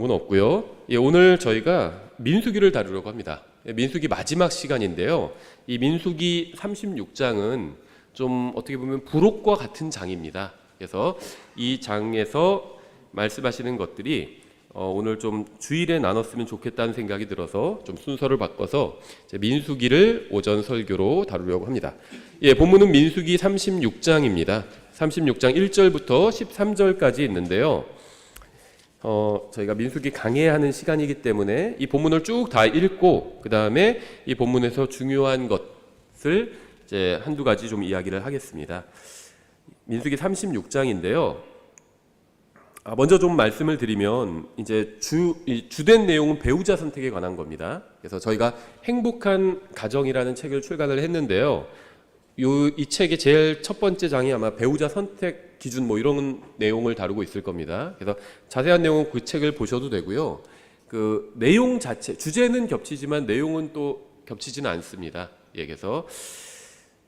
건 없고요. 오늘 저희가 민수기를 다루려고 합니다. 민수기 마지막 시간인데요. 이 민수기 36장은 좀 어떻게 보면 부록과 같은 장입니다. 그래서 이 장에서 말씀하시는 것들이 오늘 좀 주일에 나눴으면 좋겠다는 생각이 들어서 좀 순서를 바꿔서 민수기를 오전 설교로 다루려고 합니다. 본문은 민수기 36장입니다. 36장 1절부터 13절까지 있는데요. 저희가 민수기 강해하는 시간이기 때문에 이 본문을 쭉 다 읽고 그 다음에 이 본문에서 중요한 것을 이제 한두 가지 좀 이야기를 하겠습니다. 민수기 36장인데요. 먼저 좀 말씀을 드리면 이제 주된 내용은 배우자 선택에 관한 겁니다. 그래서 저희가 행복한 가정이라는 책을 출간을 했는데요. 이 책의 제일 첫 번째 장이 아마 배우자 선택 기준 뭐 이런 내용을 다루고 있을 겁니다. 그래서 자세한 내용은 그 책을 보셔도 되고요. 그 내용 자체, 주제는 겹치지만 내용은 또 겹치지는 않습니다. 그래서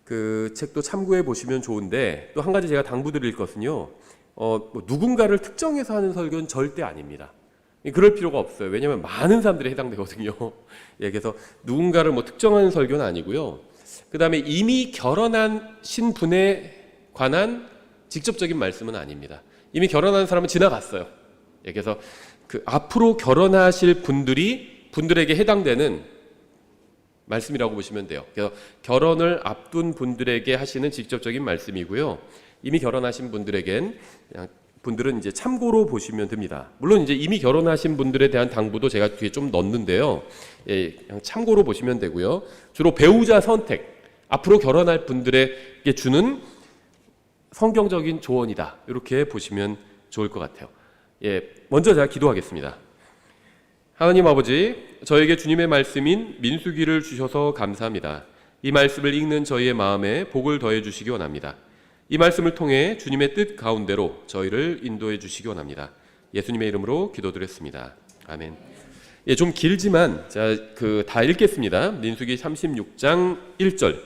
그 책도 참고해 보시면 좋은데 또 한 가지 제가 당부드릴 것은요. 뭐 누군가를 특정해서 하는 설교는 절대 아닙니다. 그럴 필요가 없어요. 왜냐하면 많은 사람들이 해당되거든요. 그래서 누군가를 뭐 특정하는 설교는 아니고요. 그 다음에 이미 결혼하신 분에 관한 직접적인 말씀은 아닙니다. 이미 결혼한 사람은 지나갔어요. 그래서 그 앞으로 결혼하실 분들에게 해당되는 말씀이라고 보시면 돼요. 그래서 결혼을 앞둔 분들에게 하시는 직접적인 말씀이고요. 이미 결혼하신 분들은 이제 참고로 보시면 됩니다. 물론 이제 이미 결혼하신 분들에 대한 당부도 제가 뒤에 좀 넣는데요. 그냥 참고로 보시면 되고요. 주로 배우자 선택, 앞으로 결혼할 분들에게 주는 성경적인 조언이다. 이렇게 보시면 좋을 것 같아요. 먼저 제가 기도하겠습니다. 하나님 아버지, 저에게 주님의 말씀인 민수기를 주셔서 감사합니다. 이 말씀을 읽는 저희의 마음에 복을 더해 주시기 원합니다. 이 말씀을 통해 주님의 뜻 가운데로 저희를 인도해 주시기 원합니다. 예수님의 이름으로 기도드렸습니다. 아멘. 좀 길지만 다 읽겠습니다. 민수기 36장 1절.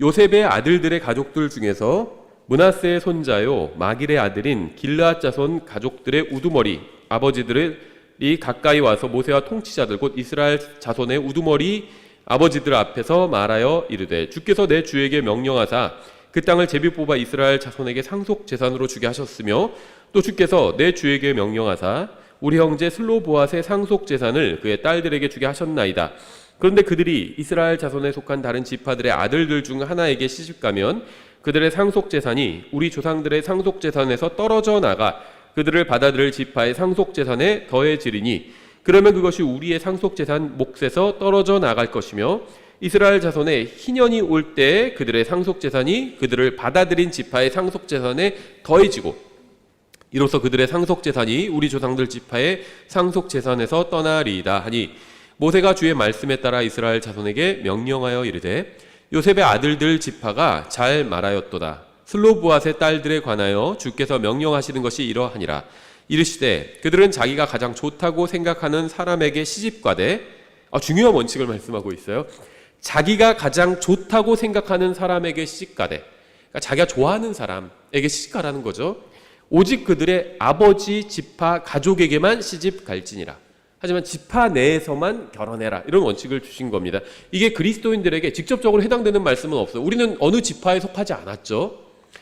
요셉의 아들들의 가족들 중에서 므낫세의 손자요 마길의 아들인 길르앗 자손 가족들의 우두머리 아버지들이 가까이 와서 모세와 통치자들 곧 이스라엘 자손의 우두머리 아버지들 앞에서 말하여 이르되 주께서 내 주에게 명령하사 그 땅을 제비 뽑아 이스라엘 자손에게 상속 재산으로 주게 하셨으며 또 주께서 내 주에게 명령하사 우리 형제 슬로보앗의 상속 재산을 그의 딸들에게 주게 하셨나이다. 그런데 그들이 이스라엘 자손에 속한 다른 지파들의 아들들 중 하나에게 시집가면 그들의 상속 재산이 우리 조상들의 상속 재산에서 떨어져 나가 그들을 받아들일 지파의 상속 재산에 더해지리니 그러면 그것이 우리의 상속 재산 몫에서 떨어져 나갈 것이며 이스라엘 자손의 희년이 올 때에 그들의 상속 재산이 그들을 받아들인 지파의 상속 재산에 더해지고 이로써 그들의 상속 재산이 우리 조상들 지파의 상속 재산에서 떠나리이다 하니 모세가 주의 말씀에 따라 이스라엘 자손에게 명령하여 이르되 요셉의 아들들 지파가 잘 말하였도다. 슬로브앗의 딸들에 관하여 주께서 명령하시는 것이 이러하니라. 이르시되 그들은 자기가 가장 좋다고 생각하는 사람에게 시집가되 중요한 원칙을 말씀하고 있어요. 자기가 가장 좋다고 생각하는 사람에게 시집가되, 그러니까 자기가 좋아하는 사람에게 시집가라는 거죠. 오직 그들의 아버지 지파 가족에게만 시집 갈지니라. 하지만 지파 내에서만 결혼해라. 이런 원칙을 주신 겁니다. 이게 그리스도인들에게 직접적으로 해당되는 말씀은 없어요. 우리는 어느 지파에 속하지 않았죠.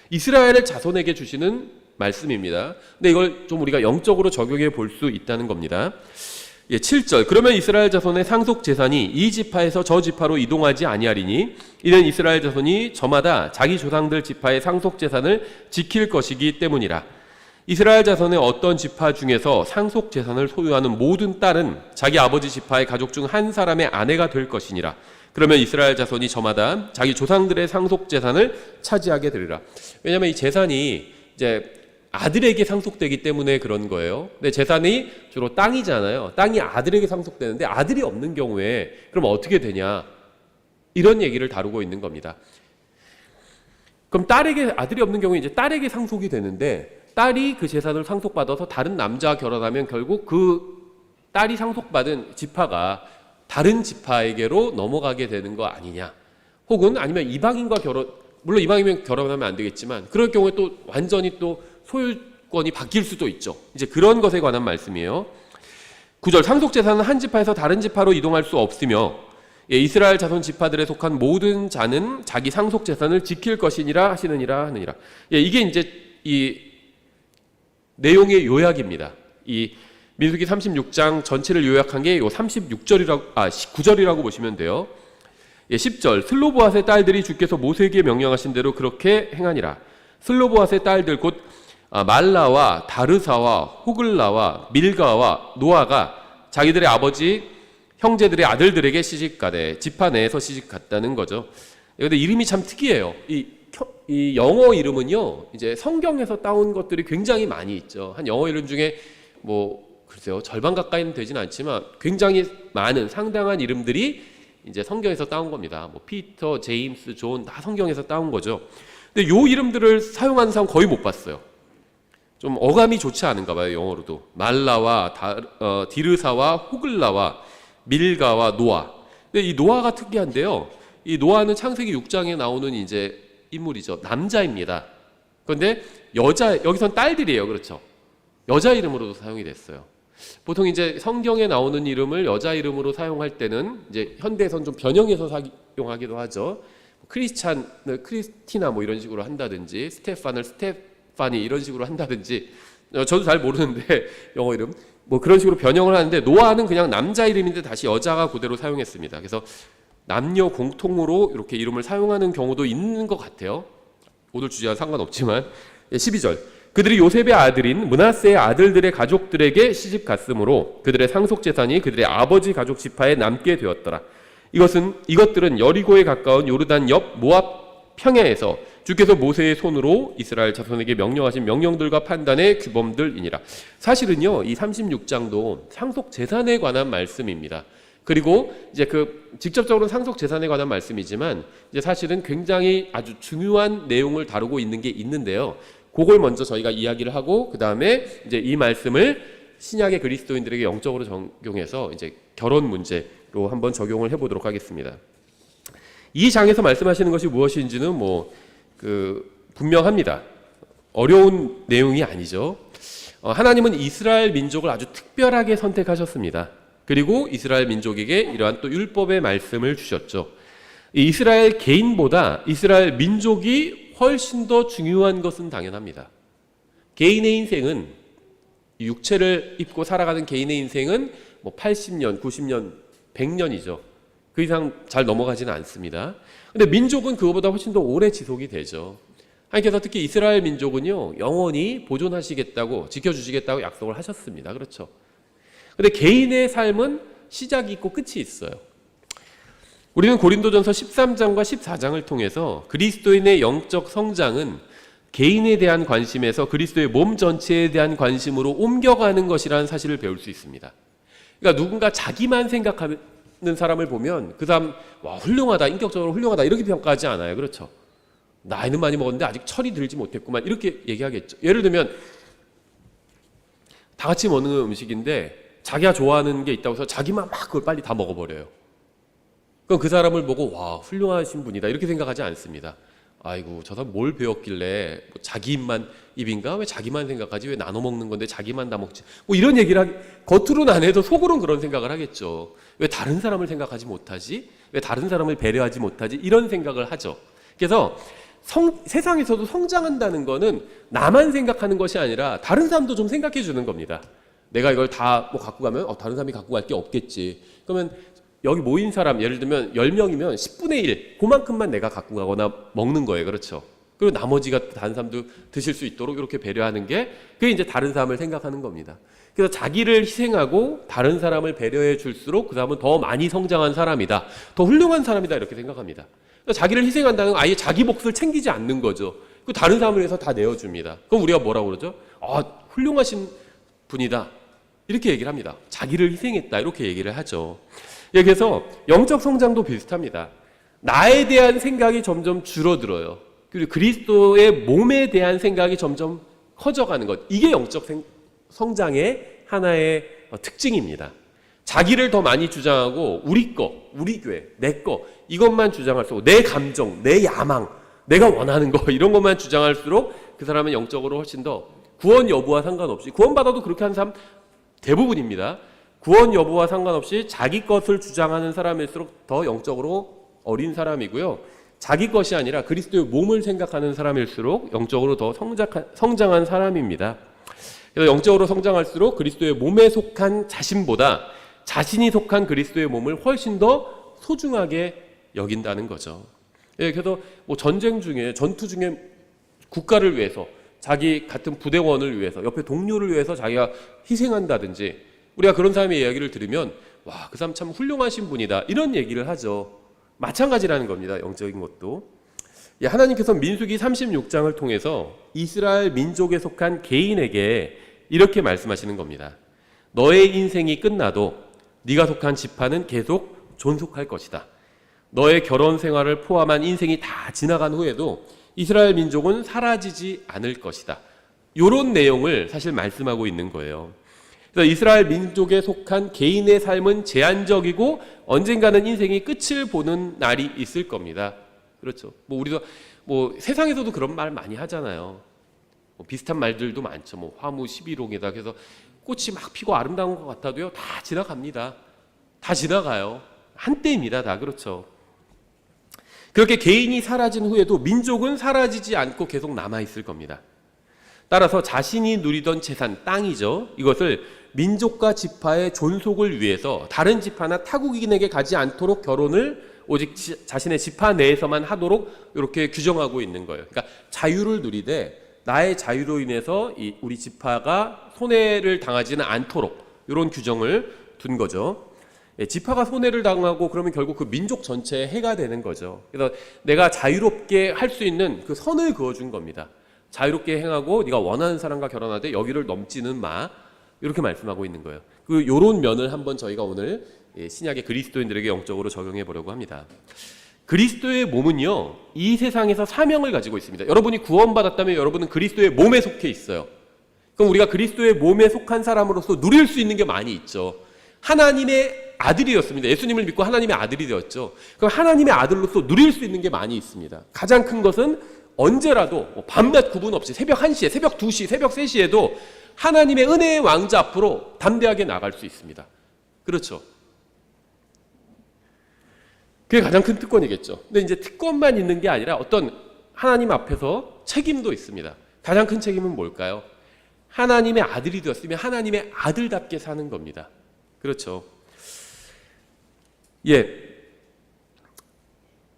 이스라엘의 자손에게 주시는 말씀입니다. 근데 이걸 좀 우리가 영적으로 적용해 볼 수 있다는 겁니다. 7절. 그러면 이스라엘 자손의 상속 재산이 이 지파에서 저 지파로 이동하지 아니하리니 이는 이스라엘 자손이 저마다 자기 조상들 지파의 상속 재산을 지킬 것이기 때문이라. 이스라엘 자손의 어떤 지파 중에서 상속 재산을 소유하는 모든 딸은 자기 아버지 지파의 가족 중 한 사람의 아내가 될 것이니라. 그러면 이스라엘 자손이 저마다 자기 조상들의 상속 재산을 차지하게 되리라. 왜냐하면 이 재산이 이제 아들에게 상속되기 때문에 그런 거예요. 근데 재산이 주로 땅이잖아요. 땅이 아들에게 상속되는데 아들이 없는 경우에 그럼 어떻게 되냐? 이런 얘기를 다루고 있는 겁니다. 그럼 아들이 없는 경우에 이제 딸에게 상속이 되는데 딸이 그 재산을 상속받아서 다른 남자와 결혼하면 결국 그 딸이 상속받은 지파가 다른 지파에게로 넘어가게 되는 거 아니냐. 혹은 아니면 이방인과 물론 이방인이면 결혼하면 안 되겠지만 그럴 경우에 또 완전히 또 소유권이 바뀔 수도 있죠. 이제 그런 것에 관한 말씀이에요. 9절 상속재산은 한 지파에서 다른 지파로 이동할 수 없으며 이스라엘 자손 지파들에 속한 모든 자는 자기 상속재산을 지킬 것이니라 하시느니라. 이게 이제 이 내용의 요약입니다. 이 민수기 36장 전체를 요약한 게 요 9절이라고 보시면 돼요. 10절 슬로보앗의 딸들이 주께서 모세에게 명령하신 대로 그렇게 행하니라. 슬로보앗의 딸들 곧 말라와 다르사와 호글라와 밀가와 노아가 자기들의 아버지 형제들의 아들들에게 시집가되 지파 내에서 시집갔다는 거죠. 근데 이름이 참 특이해요. 이 영어 이름은요, 이제 성경에서 따온 것들이 굉장히 많이 있죠. 한 영어 이름 중에 글쎄요, 절반 가까이는 되진 않지만 굉장히 많은 상당한 이름들이 이제 성경에서 따온 겁니다. 피터, 제임스, 존 다 성경에서 따온 거죠. 근데 요 이름들을 사용하는 사람 거의 못 봤어요. 좀 어감이 좋지 않은가 봐요, 영어로도. 말라와 디르사와 호글라와 밀가와 노아. 근데 이 노아가 특이한데요. 이 노아는 창세기 6장에 나오는 이제 인물이죠. 남자입니다. 그런데 여기선 딸들이에요. 그렇죠? 여자 이름으로도 사용이 됐어요. 보통 이제 성경에 나오는 이름을 여자 이름으로 사용할 때는 이제 현대에선 좀 변형해서 사용하기도 하죠. 크리스찬을 크리스티나 이런 식으로 한다든지 스테판을 스테파니 이런 식으로 한다든지 저도 잘 모르는데 영어 이름 그런 식으로 변형을 하는데 노아는 그냥 남자 이름인데 다시 여자가 그대로 사용했습니다. 그래서 남녀 공통으로 이렇게 이름을 사용하는 경우도 있는 것 같아요. 오늘 주제와 상관없지만 12절 그들이 요셉의 아들인 므낫세의 아들들의 가족들에게 시집 갔으므로 그들의 상속재산이 그들의 아버지 가족 지파에 남게 되었더라. 이것들은 여리고에 가까운 요르단 옆 모압 평야에서 주께서 모세의 손으로 이스라엘 자손에게 명령하신 명령들과 판단의 규범들이니라. 사실은요, 이 36장도 상속재산에 관한 말씀입니다. 그리고 이제 직접적으로 상속재산에 관한 말씀이지만 이제 사실은 굉장히 아주 중요한 내용을 다루고 있는 게 있는데요. 그걸 먼저 저희가 이야기를 하고 그 다음에 이제 이 말씀을 신약의 그리스도인들에게 영적으로 적용해서 이제 결혼 문제로 한번 적용을 해보도록 하겠습니다. 이 장에서 말씀하시는 것이 무엇인지는 분명합니다. 어려운 내용이 아니죠. 하나님은 이스라엘 민족을 아주 특별하게 선택하셨습니다. 그리고 이스라엘 민족에게 이러한 또 율법의 말씀을 주셨죠. 이스라엘 개인보다 이스라엘 민족이 훨씬 더 중요한 것은 당연합니다. 개인의 인생은 육체를 입고 살아가는 개인의 인생은 80년, 90년, 100년이죠. 그 이상 잘 넘어가지는 않습니다. 근데 민족은 그거보다 훨씬 더 오래 지속이 되죠. 하나님께서 특히 이스라엘 민족은요, 영원히 보존하시겠다고, 지켜주시겠다고 약속을 하셨습니다. 그렇죠. 근데 개인의 삶은 시작이 있고 끝이 있어요. 우리는 고린도전서 13장과 14장을 통해서 그리스도인의 영적 성장은 개인에 대한 관심에서 그리스도의 몸 전체에 대한 관심으로 옮겨가는 것이라는 사실을 배울 수 있습니다. 그러니까 누군가 자기만 생각하는 사람을 보면 그 사람 훌륭하다, 인격적으로 훌륭하다 이렇게 평가하지 않아요. 그렇죠? 나이는 많이 먹었는데 아직 철이 들지 못했구만 이렇게 얘기하겠죠. 예를 들면 다 같이 먹는 음식인데 자기가 좋아하는 게 있다고 해서 자기만 막 그걸 빨리 다 먹어버려요. 그럼 그 사람을 보고 와 훌륭하신 분이다 이렇게 생각하지 않습니다. 아이고 저 사람 뭘 배웠길래 자기 입인가? 왜 자기만 생각하지? 왜 나눠 먹는 건데 자기만 다 먹지? 이런 얘기를 겉으로는 안 해도 속으로는 그런 생각을 하겠죠. 왜 다른 사람을 생각하지 못하지? 왜 다른 사람을 배려하지 못하지? 이런 생각을 하죠. 그래서 세상에서도 성장한다는 거는 나만 생각하는 것이 아니라 다른 사람도 좀 생각해 주는 겁니다. 내가 이걸 다 갖고 가면 다른 사람이 갖고 갈 게 없겠지. 그러면 여기 모인 사람 예를 들면 10명이면 10분의 1 그만큼만 내가 갖고 가거나 먹는 거예요. 그렇죠? 그리고 나머지가 다른 사람도 드실 수 있도록 이렇게 배려하는 게 그게 이제 다른 사람을 생각하는 겁니다. 그래서 자기를 희생하고 다른 사람을 배려해 줄수록 그 사람은 더 많이 성장한 사람이다. 더 훌륭한 사람이다 이렇게 생각합니다. 그러니까 자기를 희생한다는 건 아예 자기 몫을 챙기지 않는 거죠. 그 다른 사람을 위해서 다 내어줍니다. 그럼 우리가 뭐라고 그러죠? 훌륭하신 분이다. 이렇게 얘기를 합니다. 자기를 희생했다 이렇게 얘기를 하죠. 그래서 영적 성장도 비슷합니다. 나에 대한 생각이 점점 줄어들어요. 그리고 그리스도의 몸에 대한 생각이 점점 커져가는 것. 이게 영적 성장의 하나의 특징입니다. 자기를 더 많이 주장하고 우리 거, 우리 교회, 내 거 이것만 주장할수록 내 감정, 내 야망, 내가 원하는 거 이런 것만 주장할수록 그 사람은 영적으로 훨씬 더 구원 여부와 상관없이 구원받아도 그렇게 하는 사람 대부분입니다. 구원 여부와 상관없이 자기 것을 주장하는 사람일수록 더 영적으로 어린 사람이고요. 자기 것이 아니라 그리스도의 몸을 생각하는 사람일수록 영적으로 더 성장한 사람입니다. 그래서 영적으로 성장할수록 그리스도의 몸에 속한 자신보다 자신이 속한 그리스도의 몸을 훨씬 더 소중하게 여긴다는 거죠. 예, 그래서 뭐 전쟁 중에, 전투 중에 국가를 위해서, 자기 같은 부대원을 위해서, 옆에 동료를 위해서 자기가 희생한다든지, 우리가 그런 사람의 이야기를 들으면 와, 그 사람 참 훌륭하신 분이다, 이런 얘기를 하죠. 마찬가지라는 겁니다. 영적인 것도. 예, 하나님께서 민수기 36장을 통해서 이스라엘 민족에 속한 개인에게 이렇게 말씀하시는 겁니다. 너의 인생이 끝나도 네가 속한 지파는 계속 존속할 것이다. 너의 결혼 생활을 포함한 인생이 다 지나간 후에도 이스라엘 민족은 사라지지 않을 것이다. 이런 내용을 사실 말씀하고 있는 거예요. 그래서 이스라엘 민족에 속한 개인의 삶은 제한적이고 언젠가는 인생이 끝을 보는 날이 있을 겁니다. 그렇죠. 뭐 우리도 뭐 세상에서도 그런 말 많이 하잖아요. 뭐 비슷한 말들도 많죠. 뭐 화무 11홍이다. 그래서 꽃이 막 피고 아름다운 것 같아도요, 다 지나갑니다. 다 지나가요. 한때입니다. 다. 그렇죠. 그렇게 개인이 사라진 후에도 민족은 사라지지 않고 계속 남아있을 겁니다. 따라서 자신이 누리던 재산, 땅이죠. 이것을 민족과 지파의 존속을 위해서 다른 지파나 타국인에게 가지 않도록 결혼을 오직 자신의 지파 내에서만 하도록 이렇게 규정하고 있는 거예요. 그러니까 자유를 누리되 나의 자유로 인해서 우리 지파가 손해를 당하지는 않도록 이런 규정을 둔 거죠. 지파가 손해를 당하고 그러면 결국 그 민족 전체에 해가 되는 거죠. 그래서 내가 자유롭게 할 수 있는 그 선을 그어준 겁니다. 자유롭게 행하고 네가 원하는 사람과 결혼하되 여기를 넘지는 마, 이렇게 말씀하고 있는 거예요. 그 요런 면을 한번 저희가 오늘 신약의 그리스도인들에게 영적으로 적용해 보려고 합니다. 그리스도의 몸은요, 이 세상에서 사명을 가지고 있습니다. 여러분이 구원받았다면 여러분은 그리스도의 몸에 속해 있어요. 그럼 우리가 그리스도의 몸에 속한 사람으로서 누릴 수 있는 게 많이 있죠. 하나님의 아들이었습니다. 예수님을 믿고 하나님의 아들이 되었죠. 그럼 하나님의 아들로서 누릴 수 있는 게 많이 있습니다. 가장 큰 것은 언제라도 밤낮 구분 없이 새벽 1시에, 새벽 2시, 새벽 3시에도 하나님의 은혜의 왕자 앞으로 담대하게 나갈 수 있습니다. 그렇죠. 그게 가장 큰 특권이겠죠. 근데 이제 특권만 있는 게 아니라 어떤 하나님 앞에서 책임도 있습니다. 가장 큰 책임은 뭘까요? 하나님의 아들이 되었으면 하나님의 아들답게 사는 겁니다. 그렇죠. 예.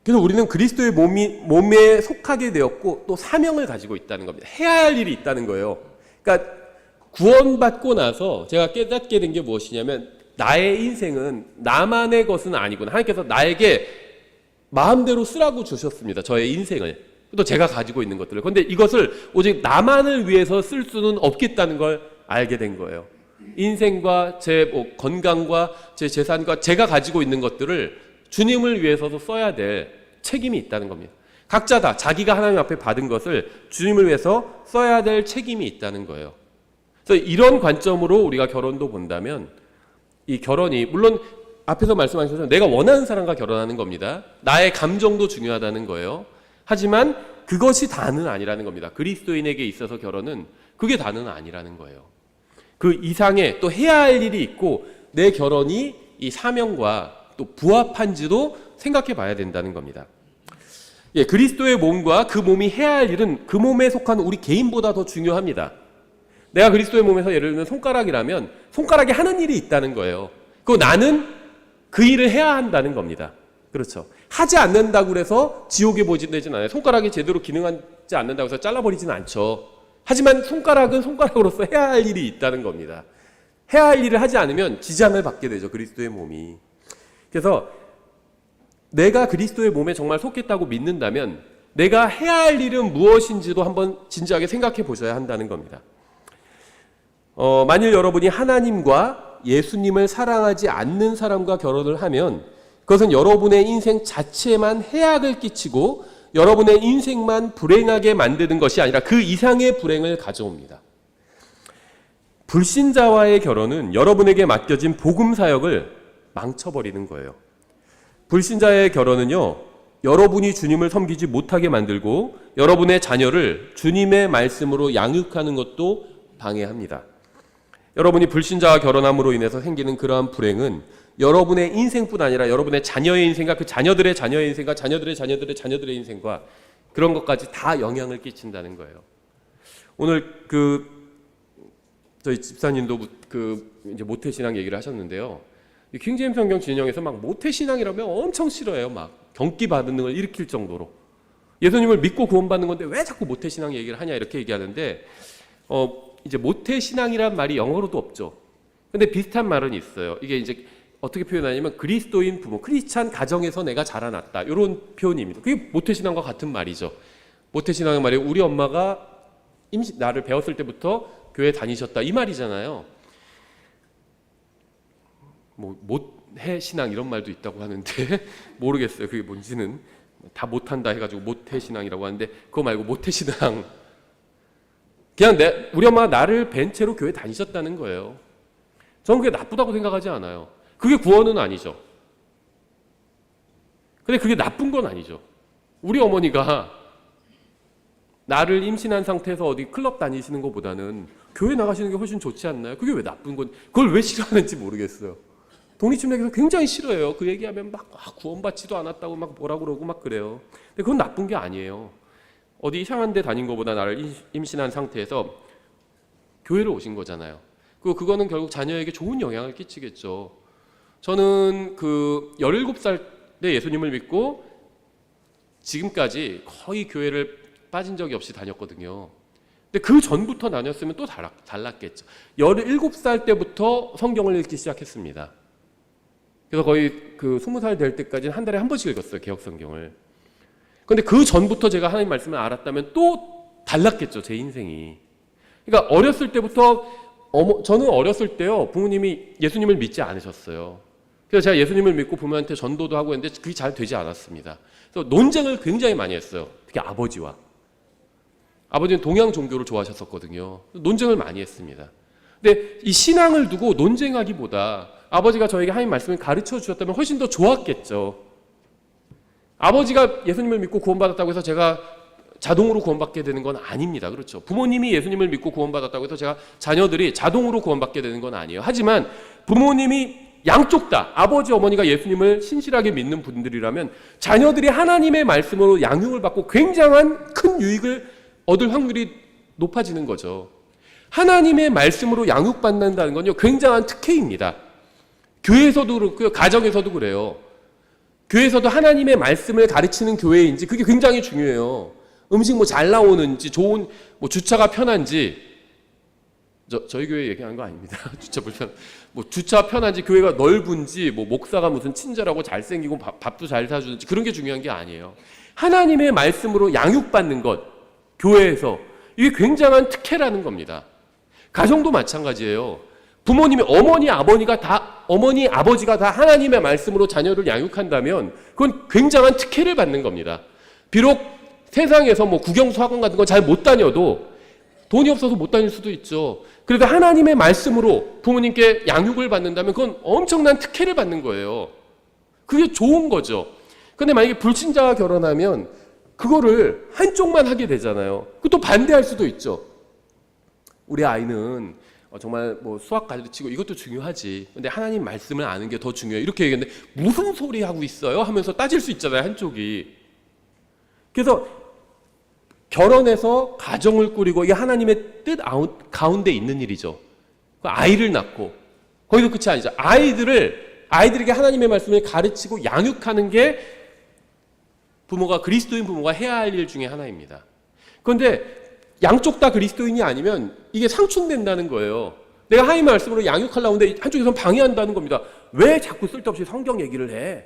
그래서 우리는 그리스도의 몸에 속하게 되었고 또 사명을 가지고 있다는 겁니다. 해야 할 일이 있다는 거예요. 그러니까 구원받고 나서 제가 깨닫게 된 게 무엇이냐면 나의 인생은 나만의 것은 아니구나. 하나님께서 나에게 마음대로 쓰라고 주셨습니다. 저의 인생을. 또 제가 가지고 있는 것들을. 그런데 이것을 오직 나만을 위해서 쓸 수는 없겠다는 걸 알게 된 거예요. 인생과 제 건강과 제 재산과 제가 가지고 있는 것들을 주님을 위해서도 써야 될 책임이 있다는 겁니다. 각자 다 자기가 하나님 앞에 받은 것을 주님을 위해서 써야 될 책임이 있다는 거예요. 그래서 이런 관점으로 우리가 결혼도 본다면 이 결혼이 물론 앞에서 말씀하신 것처럼 내가 원하는 사람과 결혼하는 겁니다. 나의 감정도 중요하다는 거예요. 하지만 그것이 다는 아니라는 겁니다. 그리스도인에게 있어서 결혼은 그게 다는 아니라는 거예요. 그 이상의 또 해야 할 일이 있고 내 결혼이 이 사명과 또 부합한지도 생각해 봐야 된다는 겁니다. 예, 그리스도의 몸과 그 몸이 해야 할 일은 그 몸에 속한 우리 개인보다 더 중요합니다. 내가 그리스도의 몸에서 예를 들면 손가락이라면 손가락에 하는 일이 있다는 거예요. 그리고 나는 그 일을 해야 한다는 겁니다. 그렇죠. 하지 않는다고 해서 지옥에 보내지는 않아요. 손가락이 제대로 기능하지 않는다고 해서 잘라버리지는 않죠. 하지만 손가락은 손가락으로서 해야 할 일이 있다는 겁니다. 해야 할 일을 하지 않으면 지장을 받게 되죠. 그리스도의 몸이. 그래서 내가 그리스도의 몸에 정말 속했다고 믿는다면 내가 해야 할 일은 무엇인지도 한번 진지하게 생각해 보셔야 한다는 겁니다. 만일 여러분이 하나님과 예수님을 사랑하지 않는 사람과 결혼을 하면 그것은 여러분의 인생 자체만 해악을 끼치고 여러분의 인생만 불행하게 만드는 것이 아니라 그 이상의 불행을 가져옵니다. 불신자와의 결혼은 여러분에게 맡겨진 복음 사역을 망쳐버리는 거예요. 불신자의 결혼은요, 여러분이 주님을 섬기지 못하게 만들고 여러분의 자녀를 주님의 말씀으로 양육하는 것도 방해합니다. 여러분이 불신자와 결혼함으로 인해서 생기는 그러한 불행은 여러분의 인생뿐 아니라 여러분의 자녀의 인생과 그 자녀들의 자녀의 인생과 자녀들의 자녀들의 자녀들의 인생과 그런 것까지 다 영향을 끼친다는 거예요. 오늘 저희 집사님도 이제 모태신앙 얘기를 하셨는데요. 킹제임스 성경 진영에서 막 모태신앙이라면 엄청 싫어해요. 막 경기 반응을 일으킬 정도로. 예수님을 믿고 구원받는 건데 왜 자꾸 모태신앙 얘기를 하냐 이렇게 얘기하는데 이제 모태신앙이란 말이 영어로도 없죠. 근데 비슷한 말은 있어요. 이게 이제 어떻게 표현하냐면 그리스도인 부모, 크리스찬 가정에서 내가 자라났다. 이런 표현입니다. 그게 모태신앙과 같은 말이죠. 모태신앙의 말이 우리 엄마가 나를 배웠을 때부터 교회 다니셨다. 이 말이잖아요. 뭐 모태신앙 이런 말도 있다고 하는데 모르겠어요. 그게 뭔지는. 다 못한다 해가지고 모태신앙이라고 하는데 그거 말고 모태신앙. 그냥 우리 엄마가 나를 뵌 채로 교회 다니셨다는 거예요. 저는 그게 나쁘다고 생각하지 않아요. 그게 구원은 아니죠. 근데 그게 나쁜 건 아니죠. 우리 어머니가 나를 임신한 상태에서 어디 클럽 다니시는 것보다는 교회 나가시는 게 훨씬 좋지 않나요? 그게 왜 나쁜 건, 그걸 왜 싫어하는지 모르겠어요. 독립침략에서 굉장히 싫어해요. 그 얘기하면 막 구원받지도 않았다고 막 뭐라 그러고 막 그래요. 근데 그건 나쁜 게 아니에요. 어디 이상한 데 다닌 것보다 나를 임신한 상태에서 교회를 오신 거잖아요. 그거는 결국 자녀에게 좋은 영향을 끼치겠죠. 저는 17살 때 예수님을 믿고 지금까지 거의 교회를 빠진 적이 없이 다녔거든요. 근데 그 전부터 다녔으면 또 달랐겠죠. 17살 때부터 성경을 읽기 시작했습니다. 그래서 거의 20살 될 때까지는 한 달에 한 번씩 읽었어요. 개혁성경을. 근데 그 전부터 제가 하나님 말씀을 알았다면 또 달랐겠죠. 제 인생이. 그러니까 어렸을 때부터 저는 어렸을 때요. 부모님이 예수님을 믿지 않으셨어요. 그래서 제가 예수님을 믿고 부모한테 전도도 하고 했는데 그게 잘 되지 않았습니다. 그래서 논쟁을 굉장히 많이 했어요. 특히 아버지와. 아버지는 동양 종교를 좋아하셨었거든요. 논쟁을 많이 했습니다. 근데 이 신앙을 두고 논쟁하기보다 아버지가 저에게 하나님 말씀을 가르쳐 주셨다면 훨씬 더 좋았겠죠. 아버지가 예수님을 믿고 구원받았다고 해서 제가 자동으로 구원받게 되는 건 아닙니다. 그렇죠. 부모님이 예수님을 믿고 구원받았다고 해서 자녀들이 자동으로 구원받게 되는 건 아니에요. 하지만 부모님이 양쪽 다 아버지 어머니가 예수님을 신실하게 믿는 분들이라면 자녀들이 하나님의 말씀으로 양육을 받고 굉장한 큰 유익을 얻을 확률이 높아지는 거죠. 하나님의 말씀으로 양육받는다는 건요 굉장한 특혜입니다. 교회에서도 그렇고요, 가정에서도 그래요. 교회에서도 하나님의 말씀을 가르치는 교회인지 그게 굉장히 중요해요. 음식 잘 나오는지, 좋은 주차가 편한지, 저희 교회 얘기하는 거 아닙니다. 주차 편한지, 교회가 넓은지, 목사가 무슨 친절하고 잘생기고 밥도 잘 사주는지 그런 게 중요한 게 아니에요. 하나님의 말씀으로 양육받는 것, 교회에서 이게 굉장한 특혜라는 겁니다. 가정도 마찬가지예요. 부모님이 어머니 아버지가 다 하나님의 말씀으로 자녀를 양육한다면 그건 굉장한 특혜를 받는 겁니다. 비록 세상에서 국영수 학원 같은 거 잘 못 다녀도 돈이 없어서 못 다닐 수도 있죠. 그래도 하나님의 말씀으로 부모님께 양육을 받는다면 그건 엄청난 특혜를 받는 거예요. 그게 좋은 거죠. 근데 만약에 불신자와 결혼하면 그거를 한쪽만 하게 되잖아요. 그것도 반대할 수도 있죠. 우리 아이는 정말 수학 가르치고 이것도 중요하지. 근데 하나님 말씀을 아는 게 더 중요해. 이렇게 얘기했는데 무슨 소리 하고 있어요? 하면서 따질 수 있잖아요. 한쪽이. 그래서 결혼해서 가정을 꾸리고 이게 하나님의 뜻 가운데 있는 일이죠. 아이를 낳고 거기서 끝이 아니죠. 아이들에게 하나님의 말씀을 가르치고 양육하는 게 그리스도인 부모가 해야 할 일 중에 하나입니다. 그런데 양쪽 다 그리스도인이 아니면 이게 상충된다는 거예요. 내가 하나님 말씀으로 양육하려고 하는데 한쪽에서는 방해한다는 겁니다. 왜 자꾸 쓸데없이 성경 얘기를 해?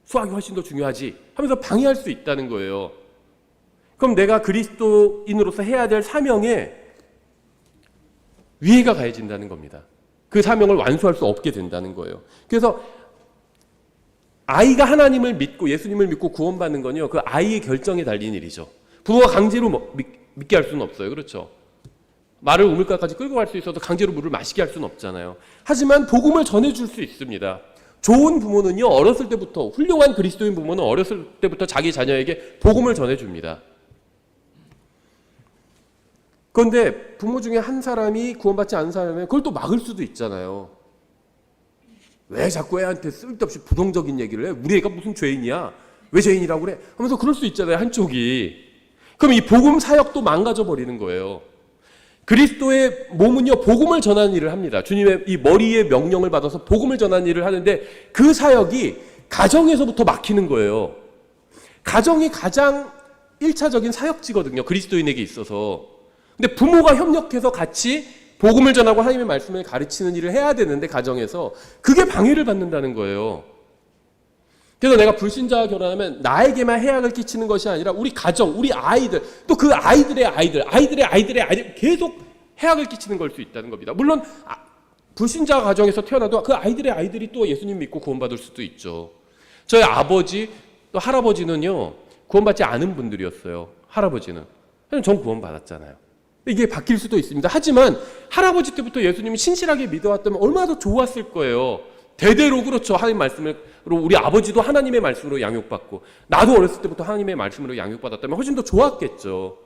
수학이 훨씬 더 중요하지 하면서 방해할 수 있다는 거예요. 그럼 내가 그리스도인으로서 해야 될 사명에 위해가 가해진다는 겁니다. 그 사명을 완수할 수 없게 된다는 거예요. 그래서 아이가 하나님을 믿고 예수님을 믿고 구원받는 건요, 그 아이의 결정에 달린 일이죠. 부모가 강제로 믿게 할 수는 없어요. 그렇죠? 말을 우물가까지 끌고 갈 수 있어도 강제로 물을 마시게 할 수는 없잖아요. 하지만 복음을 전해줄 수 있습니다. 좋은 부모는요, 어렸을 때부터, 훌륭한 그리스도인 부모는 어렸을 때부터 자기 자녀에게 복음을 전해줍니다. 그런데 부모 중에 한 사람이 구원받지 않은 사람이면 그걸 또 막을 수도 있잖아요. 왜 자꾸 애한테 쓸데없이 부정적인 얘기를 해? 우리 애가 무슨 죄인이야? 왜 죄인이라고 그래? 하면서 그럴 수 있잖아요, 한쪽이. 그럼 이 복음 사역도 망가져 버리는 거예요. 그리스도의 몸은요, 복음을 전하는 일을 합니다. 주님의 이 머리의 명령을 받아서 복음을 전하는 일을 하는데 그 사역이 가정에서부터 막히는 거예요. 가정이 가장 1차적인 사역지거든요, 그리스도인에게 있어서. 근데 부모가 협력해서 같이 복음을 전하고 하나님의 말씀을 가르치는 일을 해야 되는데 가정에서 그게 방해를 받는다는 거예요. 그래서 내가 불신자와 결혼하면 나에게만 해악을 끼치는 것이 아니라 우리 가정, 우리 아이들, 또 그 아이들의 아이들 계속 해악을 끼치는 걸 수 있다는 겁니다. 물론 불신자 가정에서 태어나도 그 아이들의 아이들이 또 예수님 믿고 구원받을 수도 있죠. 저희 아버지 또 할아버지는요, 구원받지 않은 분들이었어요. 할아버지는. 전 구원받았잖아요. 이게 바뀔 수도 있습니다. 하지만 할아버지 때부터 예수님이 신실하게 믿어왔다면 얼마나 더 좋았을 거예요. 대대로 그렇죠. 하나님 말씀으로 우리 아버지도 하나님의 말씀으로 양육받고 나도 어렸을 때부터 하나님의 말씀으로 양육받았다면 훨씬 더 좋았겠죠.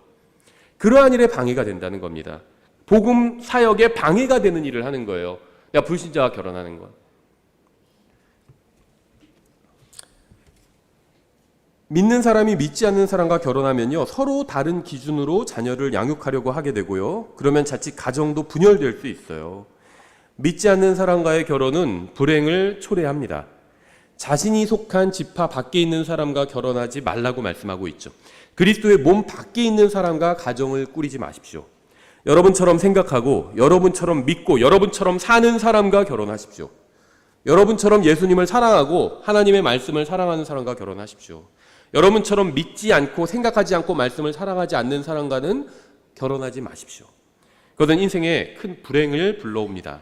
그러한 일에 방해가 된다는 겁니다. 복음 사역에 방해가 되는 일을 하는 거예요. 내가 불신자와 결혼하는 건. 믿는 사람이 믿지 않는 사람과 결혼하면요, 서로 다른 기준으로 자녀를 양육하려고 하게 되고요, 그러면 자칫 가정도 분열될 수 있어요. 믿지 않는 사람과의 결혼은 불행을 초래합니다. 자신이 속한 지파 밖에 있는 사람과 결혼하지 말라고 말씀하고 있죠. 그리스도의 몸 밖에 있는 사람과 가정을 꾸리지 마십시오. 여러분처럼 생각하고 여러분처럼 믿고 여러분처럼 사는 사람과 결혼하십시오. 여러분처럼 예수님을 사랑하고 하나님의 말씀을 사랑하는 사람과 결혼하십시오. 여러분처럼 믿지 않고 생각하지 않고 말씀을 사랑하지 않는 사람과는 결혼하지 마십시오. 그것은 인생에 큰 불행을 불러옵니다.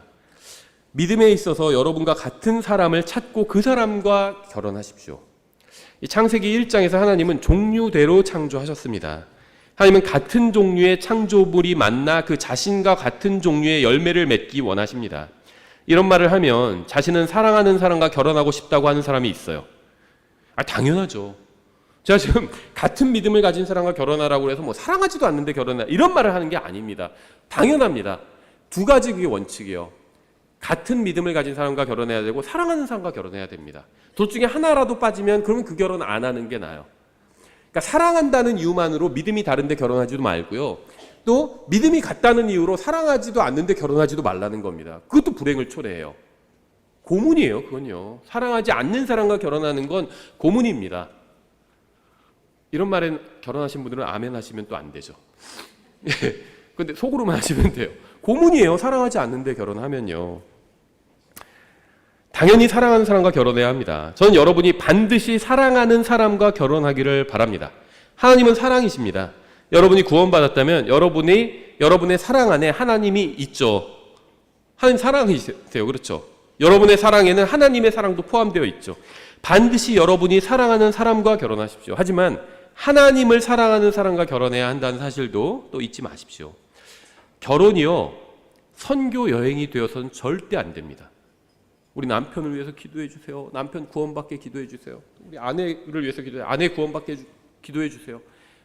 믿음에 있어서 여러분과 같은 사람을 찾고 그 사람과 결혼하십시오. 이 창세기 1장에서 하나님은 종류대로 창조하셨습니다. 하나님은 같은 종류의 창조물이 만나 그 자신과 같은 종류의 열매를 맺기 원하십니다. 이런 말을 하면 자신은 사랑하는 사람과 결혼하고 싶다고 하는 사람이 있어요. 당연하죠. 제가 지금 같은 믿음을 가진 사람과 결혼하라고 해서 뭐 사랑하지도 않는데 결혼하라 이런 말을 하는 게 아닙니다. 당연합니다. 두 가지 그게 원칙이에요. 같은 믿음을 가진 사람과 결혼해야 되고 사랑하는 사람과 결혼해야 됩니다. 둘 중에 하나라도 빠지면 그러면 그 결혼 안 하는 게 나아요. 그러니까 사랑한다는 이유만으로 믿음이 다른데 결혼하지도 말고요. 또 믿음이 같다는 이유로 사랑하지도 않는데 결혼하지도 말라는 겁니다. 그것도 불행을 초래해요. 고문이에요, 그건요. 사랑하지 않는 사람과 결혼하는 건 고문입니다. 이런 말엔 결혼하신 분들은 아멘 하시면 또 안 되죠. 근데 속으로만 하시면 돼요. 고문이에요. 사랑하지 않는데 결혼하면요. 당연히 사랑하는 사람과 결혼해야 합니다. 저는 여러분이 반드시 사랑하는 사람과 결혼하기를 바랍니다. 하나님은 사랑이십니다. 여러분이 구원받았다면 여러분의 사랑 안에 하나님이 있죠. 하나님 사랑이세요. 그렇죠? 여러분의 사랑에는 하나님의 사랑도 포함되어 있죠. 반드시 여러분이 사랑하는 사람과 결혼하십시오. 하지만 하나님을 사랑하는 사람과 결혼해야 한다는 사실도 또 잊지 마십시오. 결혼이요, 선교 여행이 되어서는 절대 안 됩니다. 우리 남편을 위해서 기도해 주세요. 남편 구원받게 기도해 주세요. 우리 아내를 위해서 기도해, 아내 구원받게 기도해 주세요.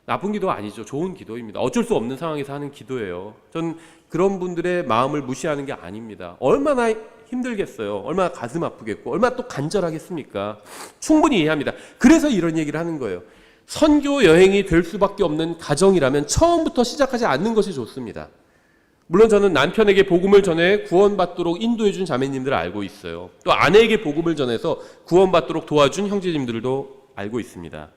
나쁜 기도 아니죠. 좋은 기도입니다. 어쩔 수 없는 상황에서 하는 기도예요. 저는 그런 분들의 마음을 무시하는 게 아닙니다. 얼마나 힘들겠어요. 얼마나 가슴 아프겠고 얼마나 또 간절하겠습니까? 충분히 이해합니다. 그래서 이런 얘기를 하는 거예요. 선교 여행이 될 수밖에 없는 가정이라면 처음부터 시작하지 않는 것이 좋습니다. 물론 저는 남편에게 복음을 전해 구원받도록 인도해 준 자매님들을 알고 있어요. 또 아내에게 복음을 전해서 구원받도록 도와준 형제님들도 알고 있습니다.